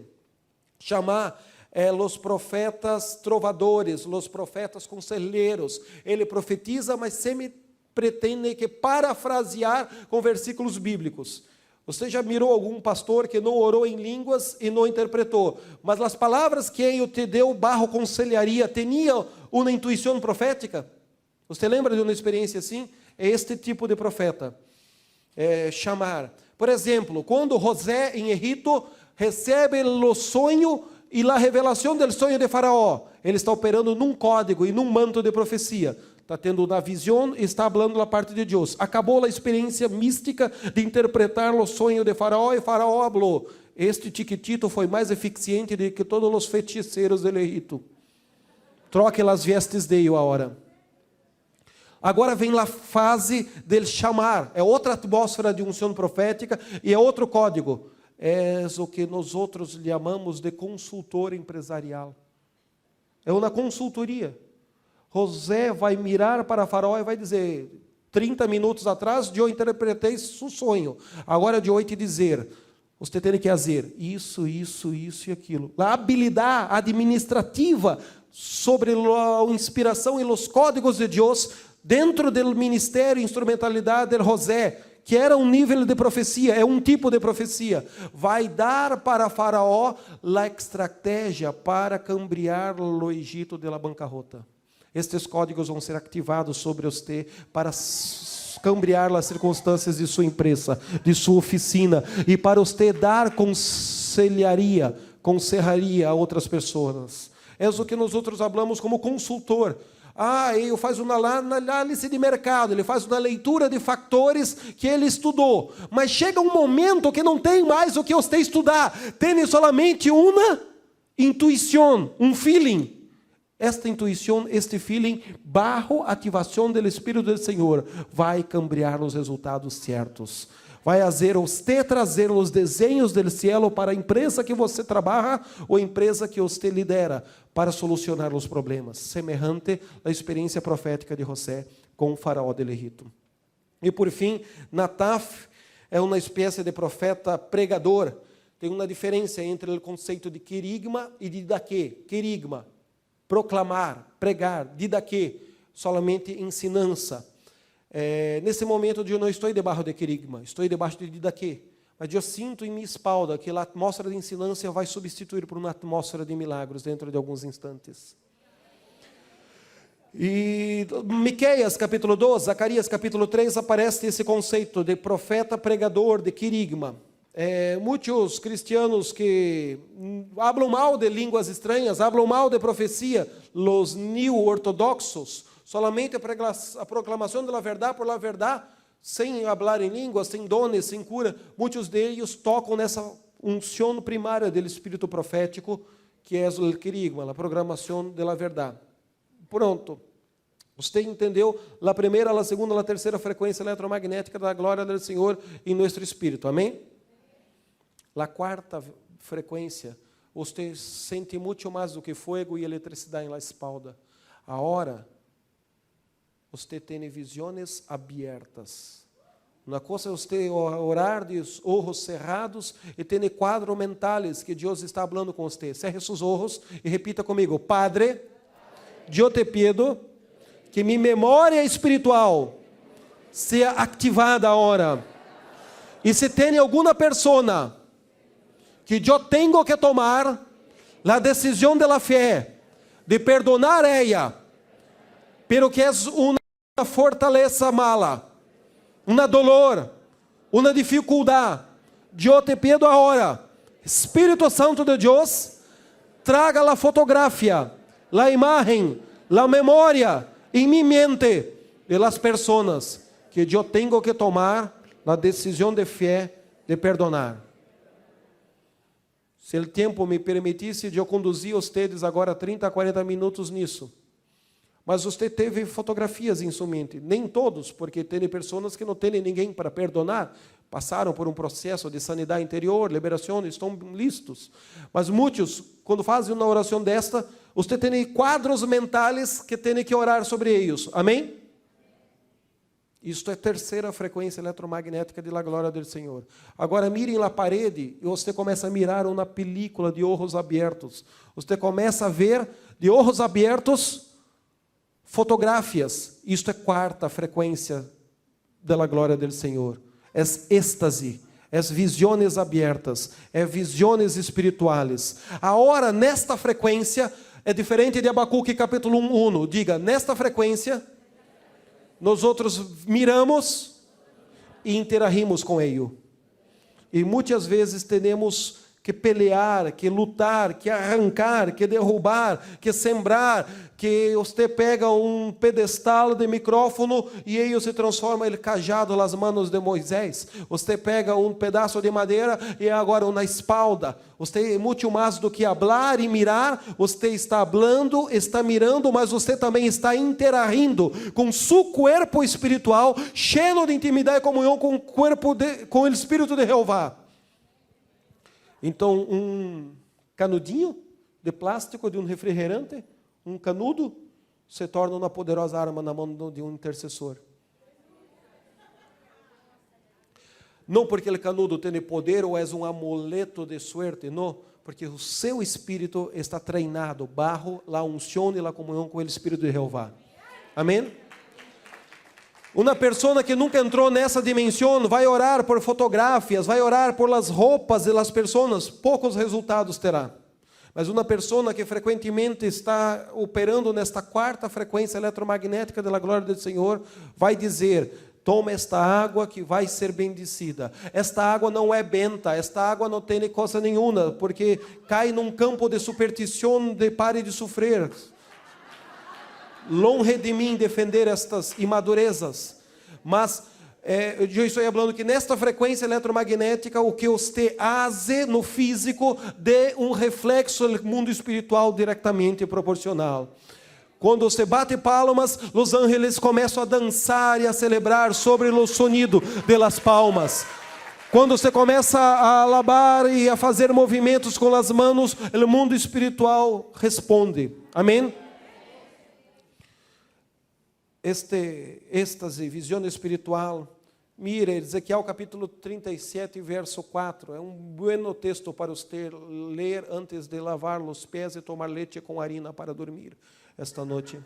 Chamar os profetas trovadores, os profetas conselheiros. Ele profetiza, mas sempre pretende que parafrasear com versículos bíblicos. Você já mirou algum pastor que não orou em línguas e não interpretou, mas as palavras que ele te deu barro conselharia tinham uma intuição profética? Você lembra de uma experiência assim? É este tipo de profeta. Chamar. Por exemplo, quando José em Egito recebe o sonho E a revelação do sonho de Faraó, ele está operando num código e num manto de profecia. Está tendo uma visão e está falando da parte de Deus. Acabou a experiência mística de interpretar o sonho de Faraó, e Faraó falou: este chiquitito foi mais eficiente do que todos os feiticeiros do Egito. Troque as vestes de ele agora. Agora vem a fase del chamar. É outra atmosfera de unção profética e é outro código. É o que nós outros chamamos de consultor empresarial. É uma consultoria. José vai mirar para Faraó e vai dizer: 30 minutos atrás eu interpretei seu sonho. Agora de hoje dizer: você tem que fazer isso, isso, isso e aquilo. A habilidade administrativa sobre a inspiração e os códigos de Deus dentro do ministério e instrumentalidade de José, que era um nível de profecia, é um tipo de profecia, vai dar para Faraó a estratégia para cambiar o Egito da bancarrota. Estes códigos vão ser ativados sobre você para cambiar as circunstâncias de sua empresa, de sua oficina, e para você dar conselharia a outras pessoas. É o que nós outros falamos como consultor. Ele faz uma análise de mercado, ele faz uma leitura de fatores que ele estudou. Mas chega um momento que não tem mais o que você estudar. Tem somente uma intuição, um feeling. Esta intuição, este feeling, bajo ativação do Espírito do Senhor, vai cambiar os resultados certos. Vai fazer você trazer os desenhos do cielo para a empresa que você trabalha ou a empresa que você lidera, para solucionar os problemas. Semelhante à experiência profética de José com o faraó do Egito. E por fim, Nataf é uma espécie de profeta pregador. Tem uma diferença entre o conceito de querigma e didaquê. Querigma, proclamar, pregar. Didaquê, solamente ensinança. Nesse momento eu não estou debaixo de querigma, estou debaixo de didaquê. Mas eu sinto em minha espalda que a atmosfera de ensinança vai substituir por uma atmosfera de milagres dentro de alguns instantes. E Miqueias capítulo 12, Zacarias capítulo 3, aparece esse conceito de profeta pregador, de querigma. Muitos cristianos que falam mal de línguas estranhas, falam mal de profecia, os new-ortodoxos, solamente a proclamação da verdade por la verdade, sem falar em línguas, sem dones, sem cura. Muitos deles tocam nessa unção primária do Espírito profético, que é o querigma, a programação da verdade. Pronto. Você entendeu a primeira, a segunda, a terceira frequência eletromagnética da glória do Senhor em nosso espírito. Amém? A quarta frequência, você sente muito mais do que fogo e eletricidade na espalda. Agora, você tem visões abertas. Uma coisa é você orar de olhos cerrados e ter quadros mentais que Deus está falando com você. Cerre seus olhos e repita comigo: Padre, eu te pido que minha memória espiritual seja ativada agora. E se tem alguma pessoa que eu tenho que tomar a decisão da fé de perdonar ela, pero que é uma fortaleza mala, uma dolor, uma dificuldade, eu te pido agora, Espírito Santo de Deus, traga a fotografia, a imagem, a memória em minha mente de las pessoas que eu tenho que tomar a decisão de fé de perdonar. Se o tempo me permitisse, eu conduzir vocês agora 30 a 40 minutos nisso. Mas você teve fotografias em sua mente. Nem todos, porque tem pessoas que não têm ninguém para perdonar. Passaram por um processo de sanidade interior, liberação, estão listos. Mas muitos, quando fazem uma oração desta, você tem quadros mentais que tem que orar sobre eles. Amém? Isto é a terceira frequência eletromagnética da glória do Senhor. Agora mirem na parede e você começa a mirar uma película de olhos abertos. Você começa a ver de olhos abertos fotografias. Isto é quarta frequência da glória do Senhor. É êxtase, é visões abertas, é visões espirituais. Agora, nesta frequência, é diferente de Abacuque capítulo 1. Diga, nesta frequência, nós outros miramos e interagimos com ele. E muitas vezes temos que pelear, que lutar, que arrancar, que derrubar, que sembrar, que você pega um pedestal de micrófono e ele se transforma em cajado nas mãos de Moisés. Você pega um pedaço de madeira e agora uma espalda. Você é muito mais do que falar e mirar, você está falando, está mirando, mas você também está interagindo com seu corpo espiritual, cheio de intimidade e comunhão com o Espírito de Jeová. Então, um canudinho de plástico de um refrigerante, um canudo, se torna uma poderosa arma na mão de um intercessor. Não porque o canudo tem poder ou é um amuleto de suerte, não, porque o seu espírito está treinado bajo a unção e a comunhão com o Espírito de Jeová. Amém? Uma pessoa que nunca entrou nessa dimensão vai orar por fotografias, vai orar por las roupas de las pessoas, poucos resultados terá. Mas uma pessoa que frequentemente está operando nesta quarta frequência eletromagnética da glória do Senhor, vai dizer: toma esta água que vai ser bendecida. Esta água não é benta, esta água não tem coisa nenhuma, porque cai num campo de superstição de pare de sofrer. Longe de mim defender estas imadurezas, mas eu estou falando que nesta frequência eletromagnética o que você faz no físico de um reflexo no mundo espiritual diretamente proporcional. Quando você bate palmas, os ángeles começam a dançar e a celebrar sobre o sonido de las palmas. Quando você começa a alabar e a fazer movimentos com as mãos, o mundo espiritual responde. Amém? Êxtase, visão espiritual. Mire, Ezequiel capítulo 37, verso 4. É um bom texto para você ler antes de lavar os pés e tomar leite com harina para dormir esta noite.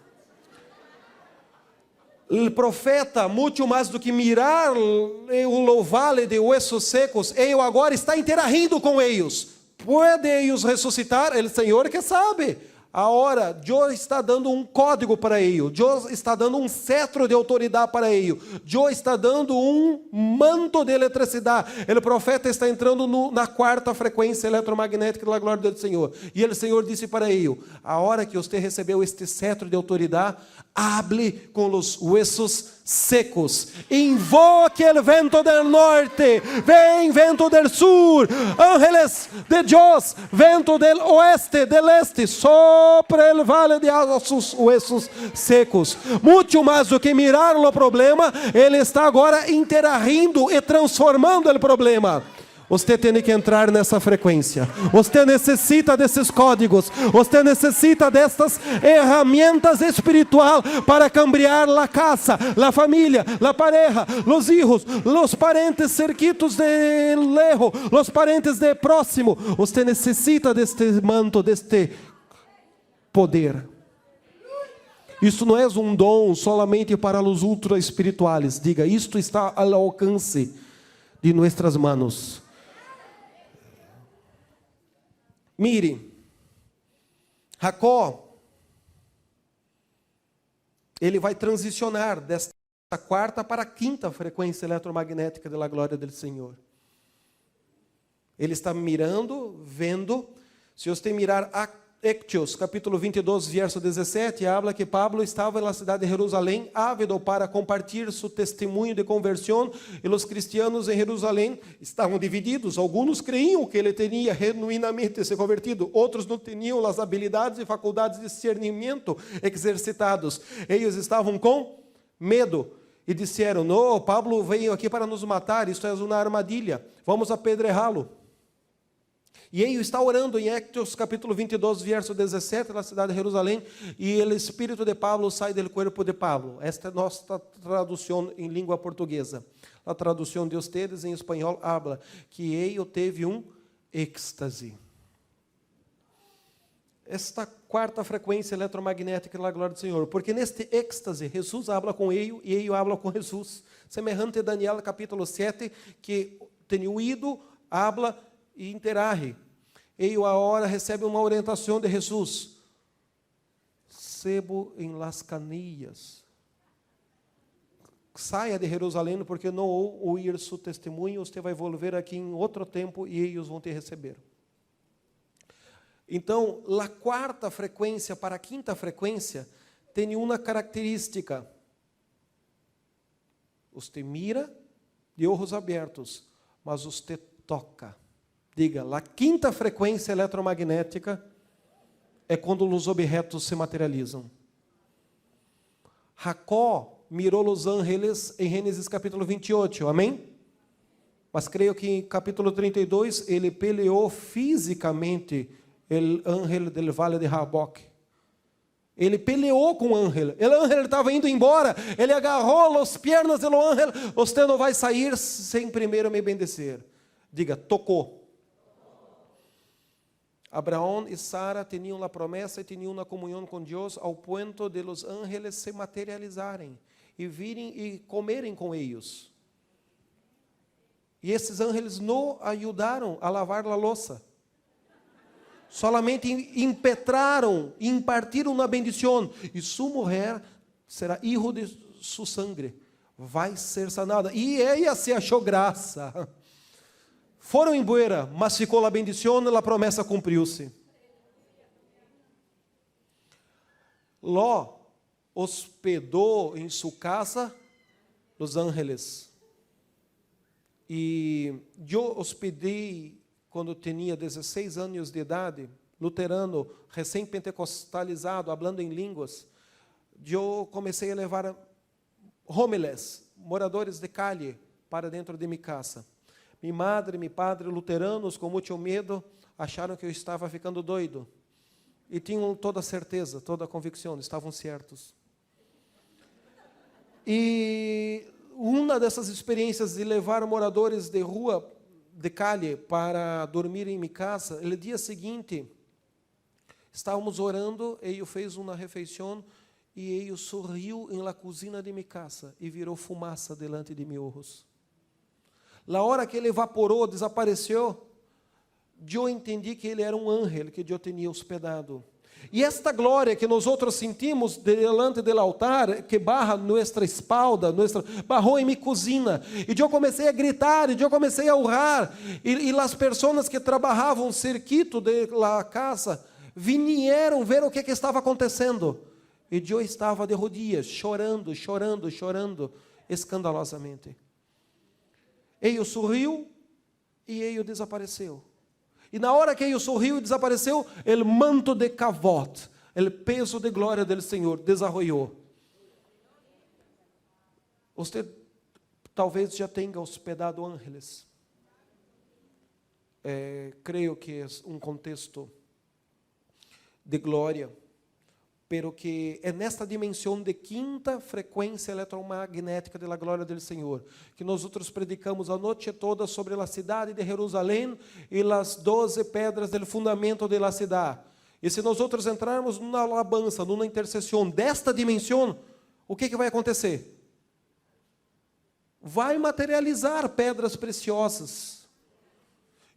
O profeta, muito mais do que mirar o vale de ossos secos, ele agora está interagindo com eles. Pode eles ressuscitar? O Senhor que sabe. Agora, Deus está dando um código para ele, Deus está dando um cetro de autoridade para ele, Deus está dando um manto de eletricidade. O profeta está entrando na quarta frequência eletromagnética da glória do Senhor. E o Senhor disse para ele: a hora que você recebeu este cetro de autoridade, hable com os huesos secos, invoque o vento del norte, vem vento del sur, ángeles de Deus, vento del oeste, del este, sobre el vale de ossos huesos secos. Muito mais do que mirar o problema, ele está agora interagindo e transformando o problema. Você tem que entrar nessa frequência. Você necessita desses códigos. Você necessita destas ferramentas espirituais para cambiar a casa, a família, a pareja, os filhos, os parentes cerquitos de lejos, os parentes de próximo. Você necessita deste manto, deste poder. Isso não é um dom solamente para os ultra espirituais. Diga, isto está ao alcance de nossas mãos. Mire, Jacó, ele vai transicionar desta quarta para a quinta frequência eletromagnética da glória do Senhor. Ele está mirando, vendo. Se você mirar Hechos, capítulo 22, verso 17, habla que Pablo estava na cidade de Jerusalém, ávido para compartilhar seu testemunho de conversão, e os cristianos em Jerusalém estavam divididos. Alguns creiam que ele teria genuinamente se convertido, outros não tinham as habilidades e faculdades de discernimento exercitados. Eles estavam com medo e disseram: não, Pablo veio aqui para nos matar, isto é uma armadilha, vamos apedrejá-lo. E ele está orando em Hechos capítulo 22, verso 17, na cidade de Jerusalém, e o espírito de Pablo sai do corpo de Pablo. Esta é nossa tradução em língua portuguesa. A tradução de vocês em espanhol habla que ele teve um êxtase. Esta quarta frequência eletromagnética da glória do Senhor, porque neste êxtase Jesus habla com ele e ele habla com Jesus. Semelhante a Daniel capítulo 7, que tem oído, habla e interage. Ele agora recebe uma orientação de Jesus: sebo em las canillas. Saia de Jerusalém, porque não ouvir seu testemunho, você vai volver aqui em outro tempo e eles vão te receber. Então, a quarta frequência para a quinta frequência tem uma característica. Você mira de olhos abertos, mas você toca. Diga, a quinta frequência eletromagnética é quando os objetos se materializam. Jacó mirou os ángeles em Gênesis capítulo 28, amém? Mas creio que em capítulo 32 ele peleou fisicamente o ángel do vale de Jaboque. Ele peleou com o ángel. O ángel estava indo embora. Ele agarrou as pernas do ángel. Você não vai sair sem primeiro me bendecer. Diga, tocou. Abraão e Sara tinham a promessa e tinham uma comunhão com Deus ao ponto de os ángeles se materializarem e virem e comerem com eles. E esses ángeles não ajudaram a lavar a louça. Solamente impetraram, impartiram uma bendição. E sua mulher será hijo de sua sangre. Vai ser sanada. E ela se achou graça. Foram embora, mas ficou a bendição e a promessa cumpriu-se. Ló hospedou em sua casa os ángeles. E eu hospedei, quando tinha 16 anos de idade, luterano, recém-pentecostalizado, falando em línguas, eu comecei a levar homeless, moradores de calle, para dentro de minha casa. Minha madre e meu padre, luteranos, com muito medo, acharam que eu estava ficando doido. E tinham toda a certeza, toda a convicção, estavam certos. E uma dessas experiências de levar moradores de rua, de calle, para dormir em minha casa, no dia seguinte, estávamos orando, ele fez uma refeição, e ele sorriu na cozinha de minha casa, e virou fumaça delante de meus olhos. Na hora que ele evaporou, desapareceu, eu entendi que ele era um ángel que eu tinha hospedado. E esta glória que nós outros sentimos delante do altar, que barra nossa espalda, barrou em minha cozinha. E eu comecei a gritar, e eu comecei a orar. E as pessoas que trabalhavam cerquito da casa, vieram ver o que estava acontecendo. E eu estava de rodillas, chorando, chorando, chorando, escandalosamente. Ele sorriu e ele desapareceu. E na hora que ele sorriu e desapareceu, o manto de kavod, o peso de glória do Senhor, desarrollou. Você talvez já tenha hospedado ángeles. Creio que é um contexto de glória, pero que é nesta dimensão de quinta frequência eletromagnética da glória do Senhor, que nós outros predicamos a noite toda sobre a cidade de Jerusalém e as 12 pedras do fundamento da cidade. E se nós outros entrarmos numa alabança, numa intercessão desta dimensão, o que vai acontecer? Vai materializar pedras preciosas.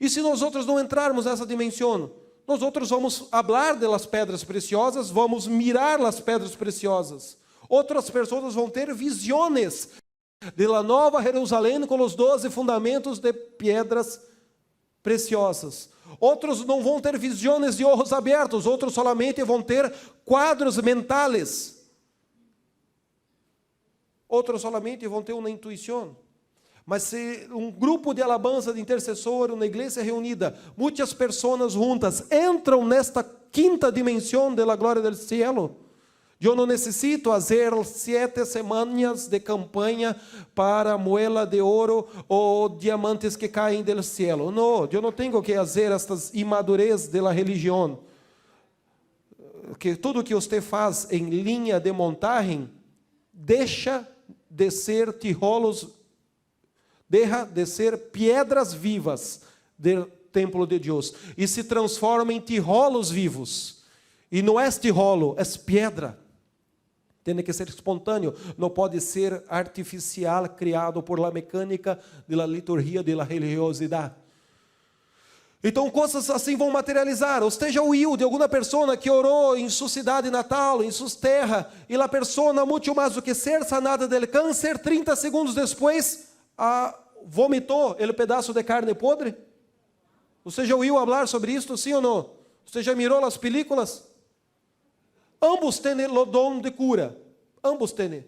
E se nós outros não entrarmos nessa dimensão, nós outros vamos falar das pedras preciosas, vamos mirar as pedras preciosas. Outras pessoas vão ter visões da nova Jerusalém com os 12 fundamentos de pedras preciosas. Outros não vão ter visões de olhos abertos, outros solamente vão ter quadros mentais. Outros solamente vão ter uma intuição. Mas se um grupo de alabança, de intercessor, uma igreja reunida, muitas pessoas juntas entram nesta quinta dimensão da glória do céu, eu não necessito fazer 7 semanas de campanha para moela de ouro ou diamantes que caem do céu. Não, eu não tenho que fazer estas imadurez da religião. Que tudo que você faz em linha de montagem deixa de ser tijolos, deixa de ser pedras vivas do templo de Deus e se transforma em tijolos vivos. E não é tijolo, é pedra. Tem que ser espontâneo, não pode ser artificial, criado por la mecânica de la liturgia, de la religiosidade. Então coisas assim vão materializar. Ou seja, ouviu de alguma pessoa que orou em sua cidade natal, em sua terra, e a pessoa, muito mais do que ser sanada del câncer, 30 segundos depois, vomitou o pedaço de carne podre? Você já ouviu falar sobre isso, sim ou não? Você já mirou as películas? Ambos têm o dom de cura. Ambos têm.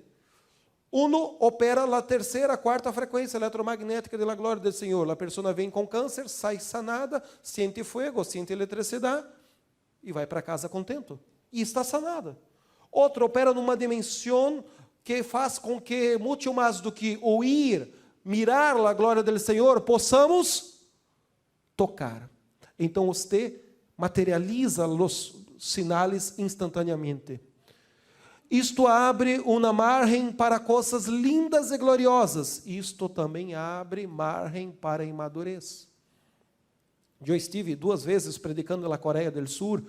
Uno opera a terceira, quarta frequência eletromagnética da glória do Senhor. A pessoa vem com câncer, sai sanada, sente fogo, sente eletricidade e vai para casa contento. E está sanada. Outro opera numa dimensão que faz com que, muito mais do que ouvir, mirar a glória do Senhor, possamos tocar. Então, você materializa os sinais instantaneamente. Isto abre uma margem para coisas lindas e gloriosas. Isto também abre margem para imadurez. Eu estive 2 vezes predicando na Coreia do Sul.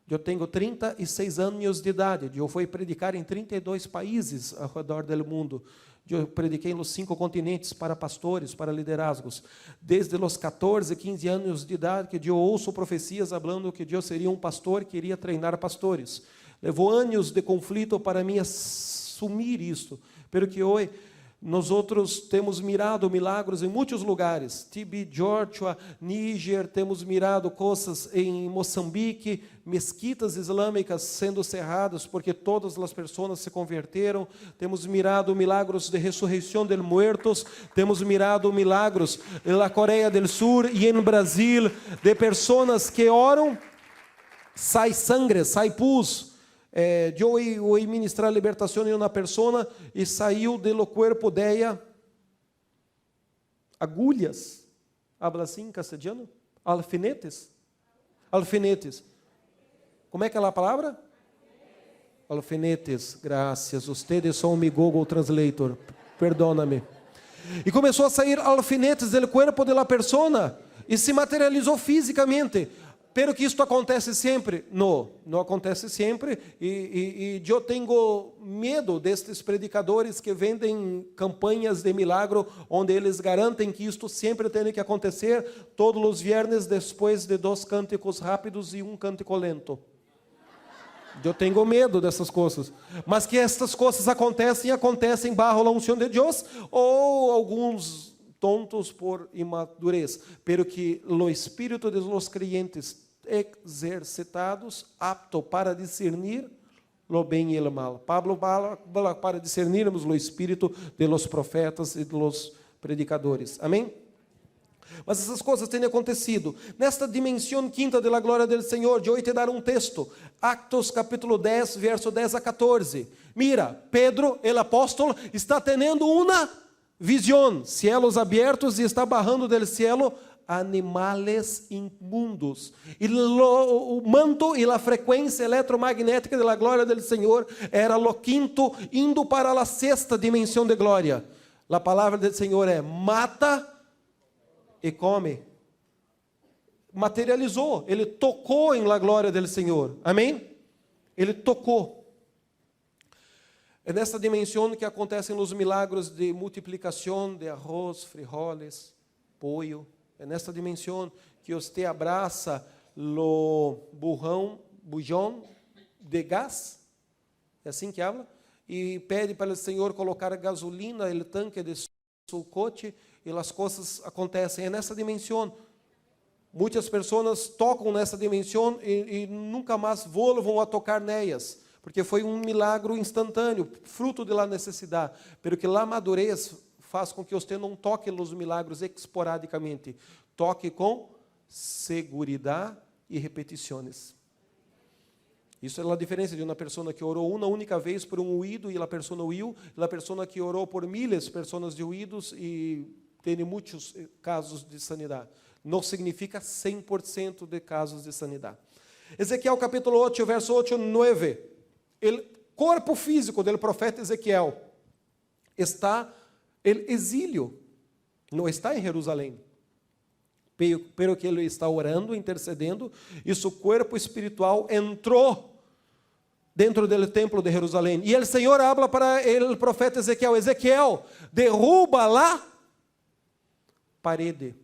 Eu tenho 36 anos de idade. Eu fui predicar em 32 países ao redor do mundo. Eu prediquei nos 5 continentes para pastores, para liderazgos. Desde os 14, 15 anos de idade que eu ouço profecias falando que eu seria um pastor que iria treinar pastores. Levou anos de conflito para mim assumir isto, pero que hoje nós outros temos mirado milagres em muitos lugares. TB, Geórgia, Níger, temos mirado coisas em Moçambique, mesquitas islâmicas sendo cerradas porque todas as pessoas se converteram. Temos mirado milagres de ressurreição de muertos. Temos mirado milagres na Coreia do Sul e no Brasil de pessoas que oram, sai sangue, sai pus. Eu ia ministrar libertação em uma pessoa e saiu do corpo dela agulhas. Habla assim em castelhano? Alfinetes? Alfinetes. Como é que é a palavra? Alfinetes. Graças. Ustedes são mi Google Translator. Perdona-me. E começou a sair alfinetes do corpo da pessoa e se materializou fisicamente. Pero que isto acontece sempre? Não acontece sempre. E eu tenho medo destes predicadores que vendem campanhas de milagre, onde eles garantem que isto sempre tem que acontecer todos os viernes, depois de 2 cânticos rápidos e 1 cântico lento. Eu tenho medo dessas coisas. Mas que estas coisas acontecem bajo a unção de Deus, ou alguns tontos por imadurez, pero que o espírito de los creyentes exercitados, apto para discernir lo bem e lo mal. Pablo fala para discernirmos o espírito de los profetas e de los predicadores. Amém? Mas essas coisas têm acontecido. Nesta dimensão quinta da glória do Senhor, eu vou te dar um texto. Actos capítulo 10, verso 10 a 14. Mira, Pedro, o apóstolo, está tendo uma visão, cielos abertos, e está bajando del cielo animales imundos. E o manto e a frequência eletromagnética da glória do Senhor era o quinto, indo para a sexta dimensão de glória. A palavra do Senhor é mata e come. Materializou, ele tocou em la glória do Senhor. Amém? Ele tocou. É nessa dimensão que acontecem os milagres de multiplicação de arroz, frijoles, pollo. É nessa dimensão que você abraça o bujão de gás, é assim que habla, e pede para o Senhor colocar gasolina no tanque de seu coche, e as coisas acontecem. É nessa dimensão. Muitas pessoas tocam nessa dimensão e nunca mais voltam a tocar nelas, porque foi um milagre instantâneo, fruto da necessidade. Pero que a madurez faz com que você não toque os milagres esporadicamente, toque com seguridade e repetições. Isso é a diferença de uma pessoa que orou uma única vez por um ouído e a pessoa ouviu, e a pessoa que orou por miles de pessoas de ouídos e tem muitos casos de sanidade. Não significa 100% de casos de sanidade. Ezequiel capítulo 8, verso 8 e 9. O corpo físico do profeta Ezequiel está no exílio, não está em Jerusalém. Pero que ele está orando, intercedendo, e seu corpo espiritual entrou dentro do templo de Jerusalém. E o Senhor habla para o profeta Ezequiel: Ezequiel, derruba lá parede.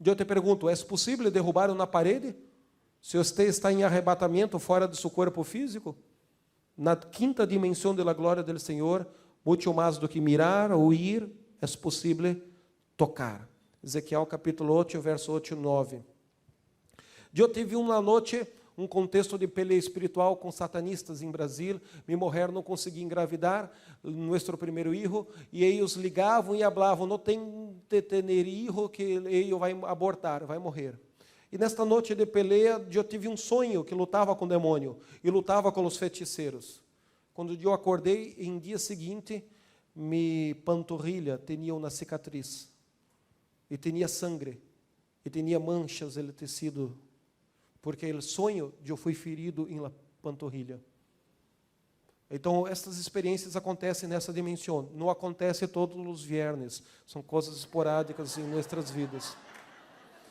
Eu te pergunto, é possível derrubar uma parede? Se você está em arrebatamento fora do seu corpo físico? Na quinta dimensão da glória do Senhor, muito mais do que mirar ou ir, é possível tocar. Ezequiel capítulo 8, verso 8 e 9. Eu tive uma noite, um contexto de peleia espiritual com satanistas em Brasil. Minha mulher não conseguia engravidar, nosso primeiro filho, e eles ligavam e falavam, não tem de ter filho que ele vai abortar, vai morrer. E nesta noite de peleia, eu tive um sonho que lutava com o demônio e lutava com os feiticeiros. Quando eu acordei, em dia seguinte, minha panturrilha tinha uma cicatriz, e tinha sangue, e tinha manchas no tecido, porque o sonho eu fui ferido em la panturrilha. Então, estas experiências acontecem nessa dimensão, não acontece todos os viernes, são coisas esporádicas em nossas vidas.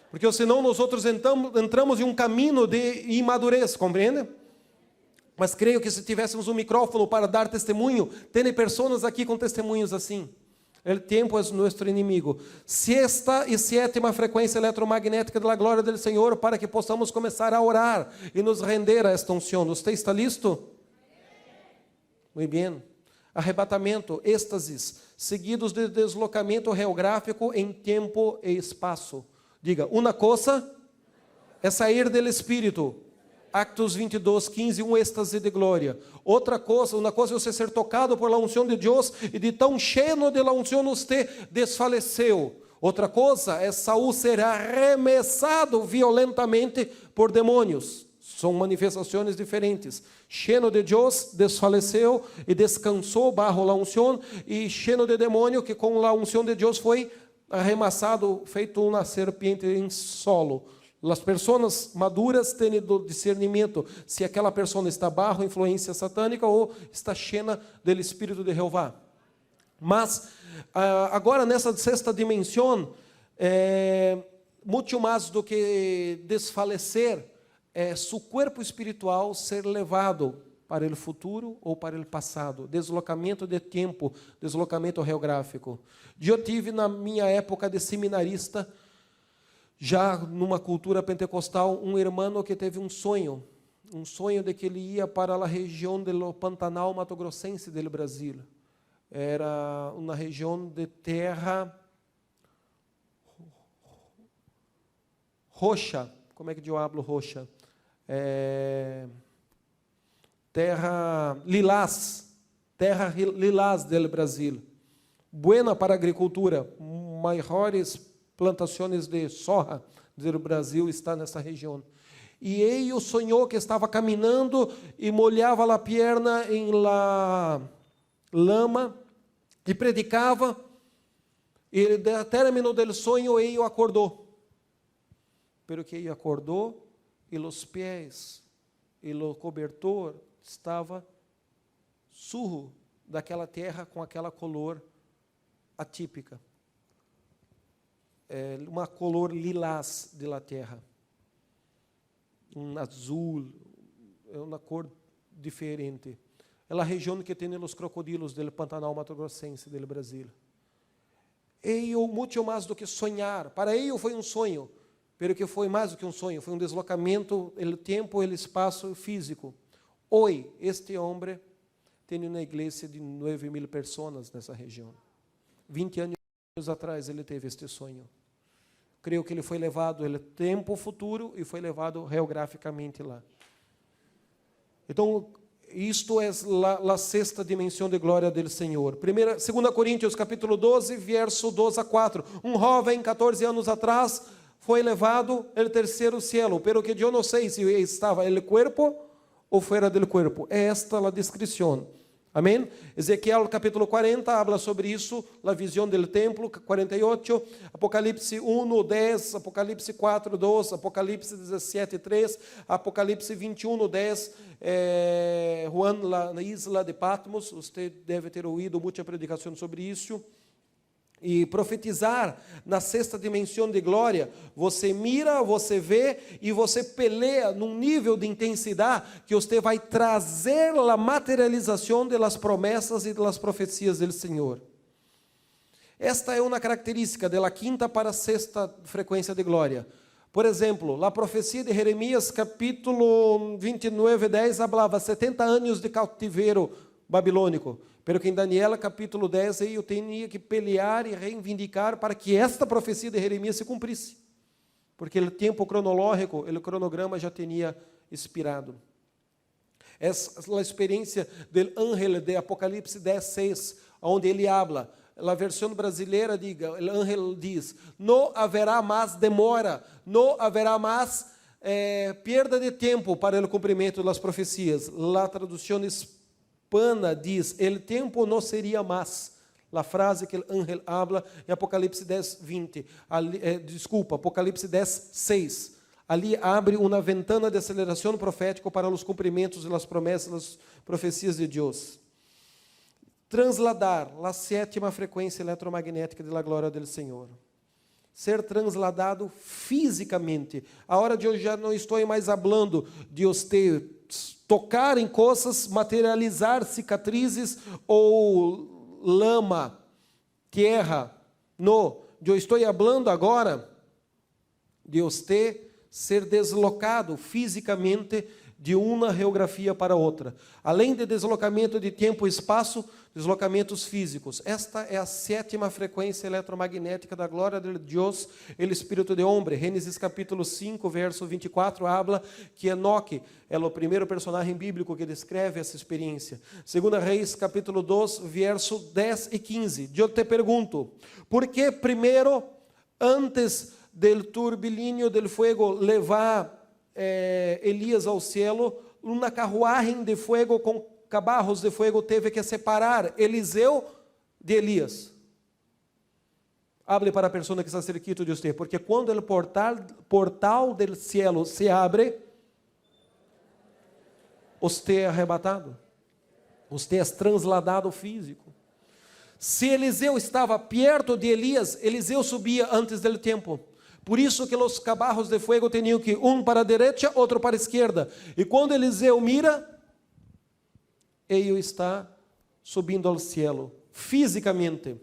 Porque senão nós outros entramos em um caminho de imadurez, compreende? Mas creio que se tivéssemos um micrófono para dar testemunho, tem pessoas aqui com testemunhos assim. O tempo é nosso inimigo. Sexta e sétima frequência eletromagnética da glória do Senhor, para que possamos começar a orar e nos render a esta unção. Você está listo? Muito bem. Arrebatamento, êxtases, seguidos de deslocamento geográfico em tempo e espaço. Diga, uma coisa é sair do Espírito. Actos 22, 15, um êxtase de glória. Outra coisa, uma coisa é você ser tocado por la unção de Deus e de tão cheio de la unção você desfaleceu. Outra coisa é Saul ser arremessado violentamente por demônios. São manifestações diferentes. Cheio de Deus, desfaleceu e descansou bajo la unção, e cheio de demônio que com la unção de Deus foi arremessado, feito uma serpiente em solo. As pessoas maduras têm o discernimento se aquela pessoa está bajo influência satânica ou está cheia do Espírito de Jeová. Mas, agora nessa sexta dimensão, muito mais do que desfalecer, é seu corpo espiritual ser levado para o futuro ou para o passado, deslocamento de tempo, deslocamento geográfico. Eu tive na minha época de seminarista, já numa cultura pentecostal, um irmão que teve um sonho de que ele ia para a região do Pantanal Mato Grossense do Brasil. Era uma região de terra roxa. Como é que eu hablo roxa? Terra lilás do Brasil. Buena para a agricultura, maiores plantações de soja do Brasil está nessa região. E ele sonhou que estava caminhando e molhava a perna em la lama e predicava. E ao término do sonho, ele acordou. Pero que ele acordou e os pés e o cobertor estava surro daquela terra com aquela cor atípica. Uma cor lilás de la terra, um azul, é uma cor diferente. É a região que tem os crocodilos do Pantanal Mato Grossense do Brasil. E muito mais do que sonhar, para ele foi um sonho, pero que foi mais do que um sonho, foi um deslocamento, o tempo, o espaço físico. Hoje, este homem tem uma igreja de 9.000 pessoas nessa região. 20 anos atrás ele teve este sonho. Creio que ele foi levado no tempo futuro e foi levado geograficamente lá. Então, isto é a sexta dimensão de glória do Senhor. 2 Coríntios, capítulo 12, verso 2 a 4. Um jovem, 14 anos atrás, foi levado ao terceiro cielo, pero que eu não sei se estava no corpo ou fora do corpo. É esta a descrição. Amém? Ezequiel capítulo 40 habla sobre isso, a visão do templo, 48, Apocalipse 1, 10, Apocalipse 4, 2, Apocalipse 17, 3, Apocalipse 21, 10, Juan na isla de Patmos, você deve ter ouvido muita predicação sobre isso. E profetizar na sexta dimensão de glória, você mira, você vê e você peleia num nível de intensidade que você vai trazer a materialização das promessas e das profecias do Senhor. Esta é uma característica da quinta para a sexta frequência de glória. Por exemplo, a profecia de Jeremias, capítulo 29, 10, falava 70 anos de cativeiro babilônico. Pero que em Daniel, capítulo 10, eu tinha que pelear e reivindicar para que esta profecia de Jeremias se cumprisse. porque o tempo cronológico, o cronograma já tinha expirado. Essa é a experiência do ángel de Apocalipse 10:6, onde ele habla. A versão brasileira diga, o ángel diz: não haverá mais demora, não haverá mais perda de tempo para o cumprimento das profecias. A tradução hispana diz: el tempo não seria mais. A frase que o ángel habla em Apocalipse 10:20, Apocalipse 10:6. Ali abre uma ventana de aceleração profética para os cumprimentos das promessas, das profecias de Deus. Transladar, a sétima frequência eletromagnética da glória do Senhor. Ser transladado fisicamente. A hora de hoje já não estou mais falando de você tocar em coisas, materializar cicatrizes ou lama, terra. Não, eu estou falando agora de você ser deslocado fisicamente de uma geografia para outra. Além de deslocamento de tempo e espaço, deslocamentos físicos. Esta é a sétima frequência eletromagnética da glória de Deus, el Espírito de homem. Gênesis capítulo 5, verso 24, habla que Enoque é o primeiro personagem bíblico que descreve essa experiência. 2 Reis capítulo 2, verso 10 e 15. Eu te pergunto, por que primeiro, antes del turbilínio del fuego, levar Elias ao cielo, uma carruagem de fogo com cabarros de fogo teve que separar Eliseu de Elias? Hable para a pessoa que está cerquito de você, porque quando o portal del cielo se abre, você é arrebatado, você é transladado físico. Se Eliseu estava perto de Elias, Eliseu subia antes do tempo. Por isso que os cabarros de fogo tinham que um para a direita, outro para a esquerda. E quando Eliseu mira, ele está subindo ao cielo, fisicamente.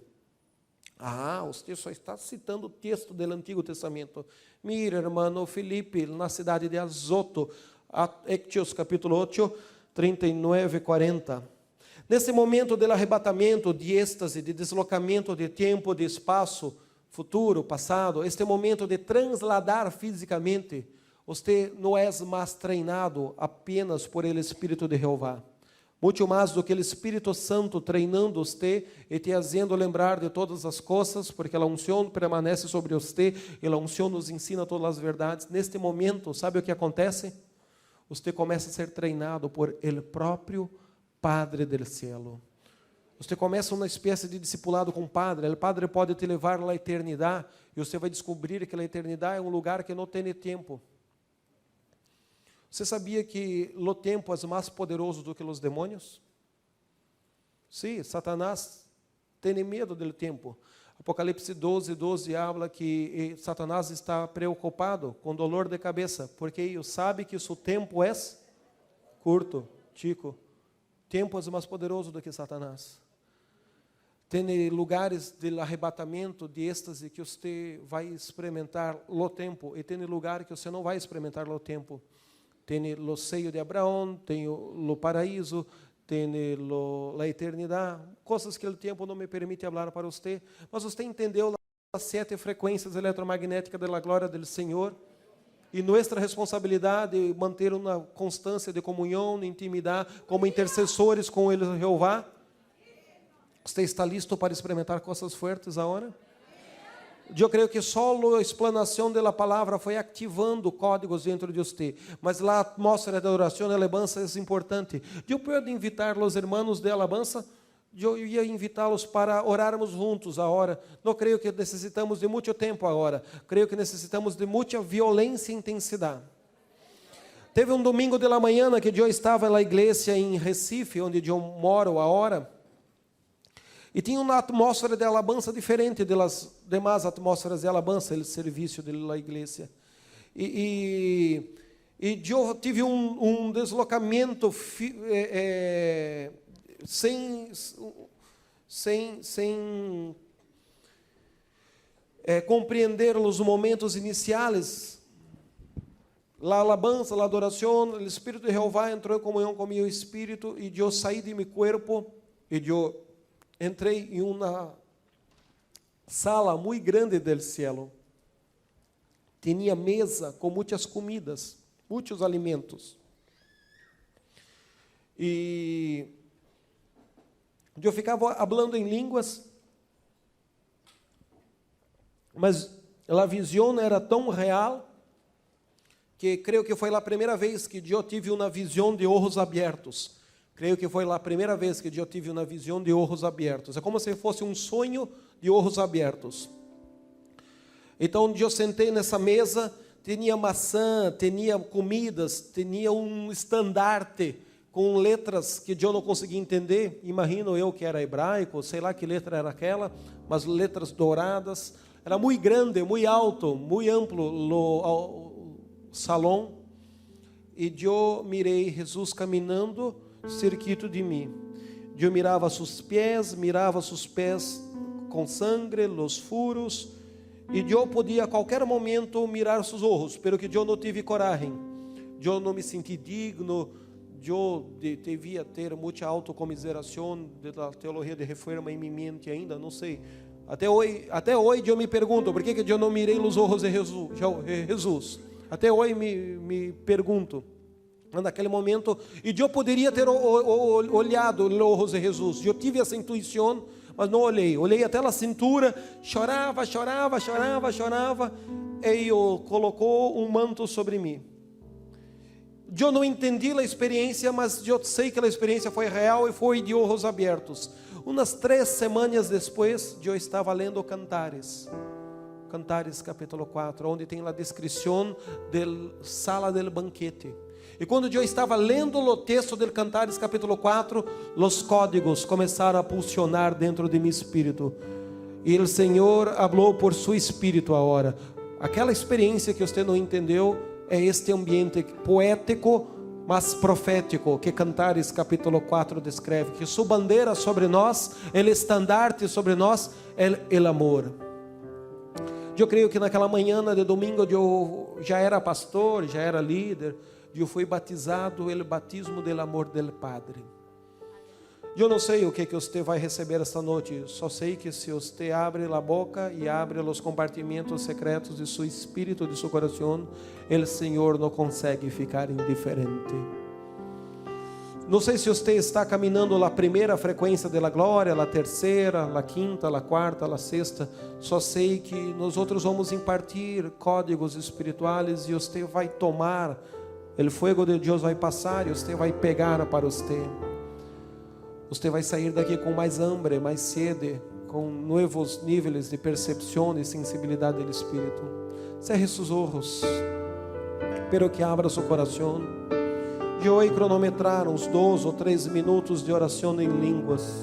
Você só está citando o texto do Antigo Testamento. Mira, irmão Felipe, na cidade de Azoto, Hechos capítulo 8, 39 e 40. Nesse momento do arrebatamento, de êxtase, de deslocamento de tempo, de espaço, futuro, passado, este momento de transladar fisicamente, você não é mais treinado apenas por ele Espírito de Jeová. Muito mais do que o Espírito Santo treinando você e te fazendo lembrar de todas as coisas, porque a unção permanece sobre você e a unção nos ensina todas as verdades. Neste momento, sabe o que acontece? Você começa a ser treinado por ele próprio Padre del Cielo. Você começa uma espécie de discipulado com o Padre. O Padre pode te levar à eternidade e você vai descobrir que a eternidade é um lugar que não tem tempo. Você sabia que o tempo é mais poderoso do que os demônios? Sim, Satanás tem medo do tempo. Apocalipse 12, 12 habla que Satanás está preocupado com dolor de cabeça, porque ele sabe que seu tempo é curto, chico. Tempo é mais poderoso do que Satanás. Tem lugares de arrebatamento, de êxtase, que você vai experimentar o tempo, e tem lugar que você não vai experimentar o tempo. Tem o seio de Abraão, tem o paraíso, tem a eternidade, coisas que o tempo não me permite falar para você, mas você entendeu as 7 frequências eletromagnéticas da glória do Senhor, e nossa responsabilidade é manter uma constância de comunhão, de intimidade, como intercessores com ele, Jeová. Você está listo para experimentar coisas fortes agora? Eu creio que só a explanação da palavra foi ativando códigos dentro de você, mas a atmosfera de adoração e alabança é importante. Eu posso invitar os irmãos de alabança? Eu ia invitá-los para orarmos juntos agora. Não creio que necessitamos de muito tempo agora. Creio que necessitamos de muita violência e intensidade. Teve um domingo de la manhã que eu estava na igreja em Recife, onde eu moro agora. E tinha uma atmosfera de alabança diferente das demais atmosferas de alabança, o serviço da igreja. E eu tive um deslocamento sem compreender os momentos iniciais. A alabança, a adoração, o Espírito de Jeová entrou em comunhão com meu espírito e eu saí de meu corpo e eu entrei em uma sala muito grande del cielo. tinha mesa com muitas comidas, muitos alimentos. E eu ficava falando em línguas, mas a visão era tão real que creio que foi a primeira vez que eu tive uma visão de olhos abertos. Creio que foi a primeira vez que eu tive uma visão de olhos abertos. É como se fosse um sonho de olhos abertos. Então, eu sentei nessa mesa, tinha maçã, tinha comidas, tinha um estandarte com letras que eu não conseguia entender. Imagino eu que era hebraico, sei lá que letra era aquela, mas letras douradas. Era muito grande, muito alto, muito amplo o salão. E eu mirei Jesus caminhando cerquito de mim. Eu mirava seus pés com sangue, os furos, e eu podia a qualquer momento mirar seus olhos, pero que eu não tive coragem. Eu não me senti digno, eu devia ter muita autocomiseração da teologia de reforma em minha mente ainda, não sei. Até hoje eu me pergunto, por que eu não mirei os olhos de Jesus? Até hoje me pergunto. Naquele momento, e eu poderia ter olhado os olhos de Jesus. Eu tive essa intuição, mas não olhei. Olhei até a cintura, chorava. E ele colocou um manto sobre mim. Eu não entendi a experiência, mas eu sei que a experiência foi real e foi de olhos abertos. Umas 3 semanas depois, eu estava lendo Cantares capítulo 4, onde tem a descrição da sala del banquete. E quando eu estava lendo o texto del Cantares capítulo 4, os códigos começaram a pulsionar dentro de meu espírito. E o Senhor falou por seu espírito agora. Aquela experiência que você não entendeu é este ambiente poético, mas profético, que Cantares capítulo 4 descreve. Que sua bandeira sobre nós, o estandarte sobre nós, é o amor. Eu creio que naquela manhã de domingo eu já era pastor, já era líder. Eu fui batizado, o batismo do amor do Padre. Eu não sei o que você vai receber esta noite, só sei que se você abre a boca e abre os compartimentos secretos de seu espírito, de seu coração, o Senhor não consegue ficar indiferente. Não sei se você está caminhando a primeira frequência da glória, a terceira, a quinta, a quarta, a sexta. Só sei que nós outros vamos impartir códigos espirituais e você vai tomar. O fogo de Deus vai passar e você vai pegar para você. Você vai sair daqui com mais hambre, mais sede, com novos níveis de percepção e sensibilidade do Espírito. Cerre seus olhos, pero que abra seu coração. E hoje cronometrar uns 2 ou 3 minutos de oração em línguas.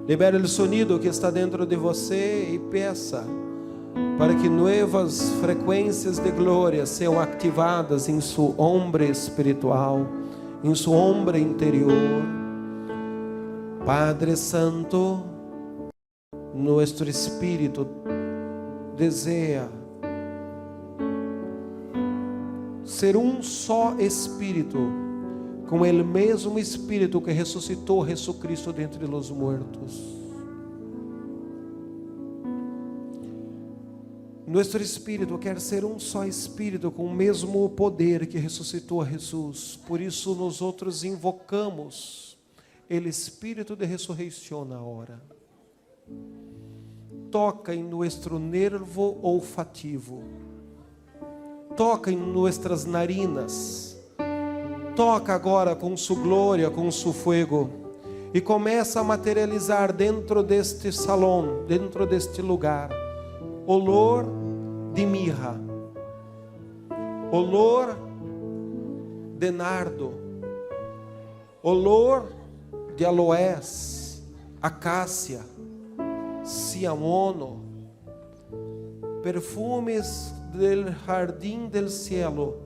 Libere o sonido que está dentro de você e peça para que novas frequências de glória sejam ativadas em seu homem espiritual, em seu homem interior. Padre Santo, nosso espírito deseja ser um só espírito, com o mesmo espírito que ressuscitou Jesucristo dentre os mortos. Nosso espírito quer ser um só espírito, com o mesmo poder que ressuscitou a Jesus. Por isso nós outros invocamos o espírito de ressurreição na hora. Toca em nosso nervo olfativo. Toca em nossas narinas. Toca agora com sua glória, com seu fogo. E começa a materializar dentro deste salão, dentro deste lugar, olor de mirra, olor de nardo, olor de aloés, acácia, ciamono, perfumes del jardim del cielo,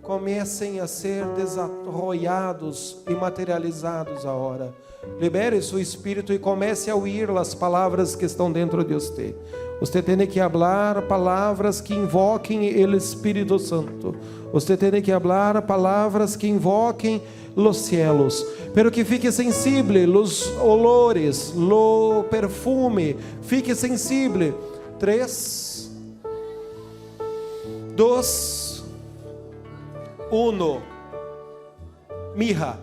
comecem a ser desarrollados e materializados agora. Libere seu espírito e comece a ouvir as palavras que estão dentro de você. Você tem que falar palavras que invoquem o Espírito Santo. Você tem que falar palavras que invoquem os cielos. Pero que fique sensível, os olores, o perfume. Fique sensível. 3, 2, 1. Mirra.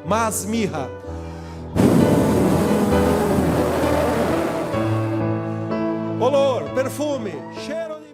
Mais mirra. Olor, perfume, cheiro de...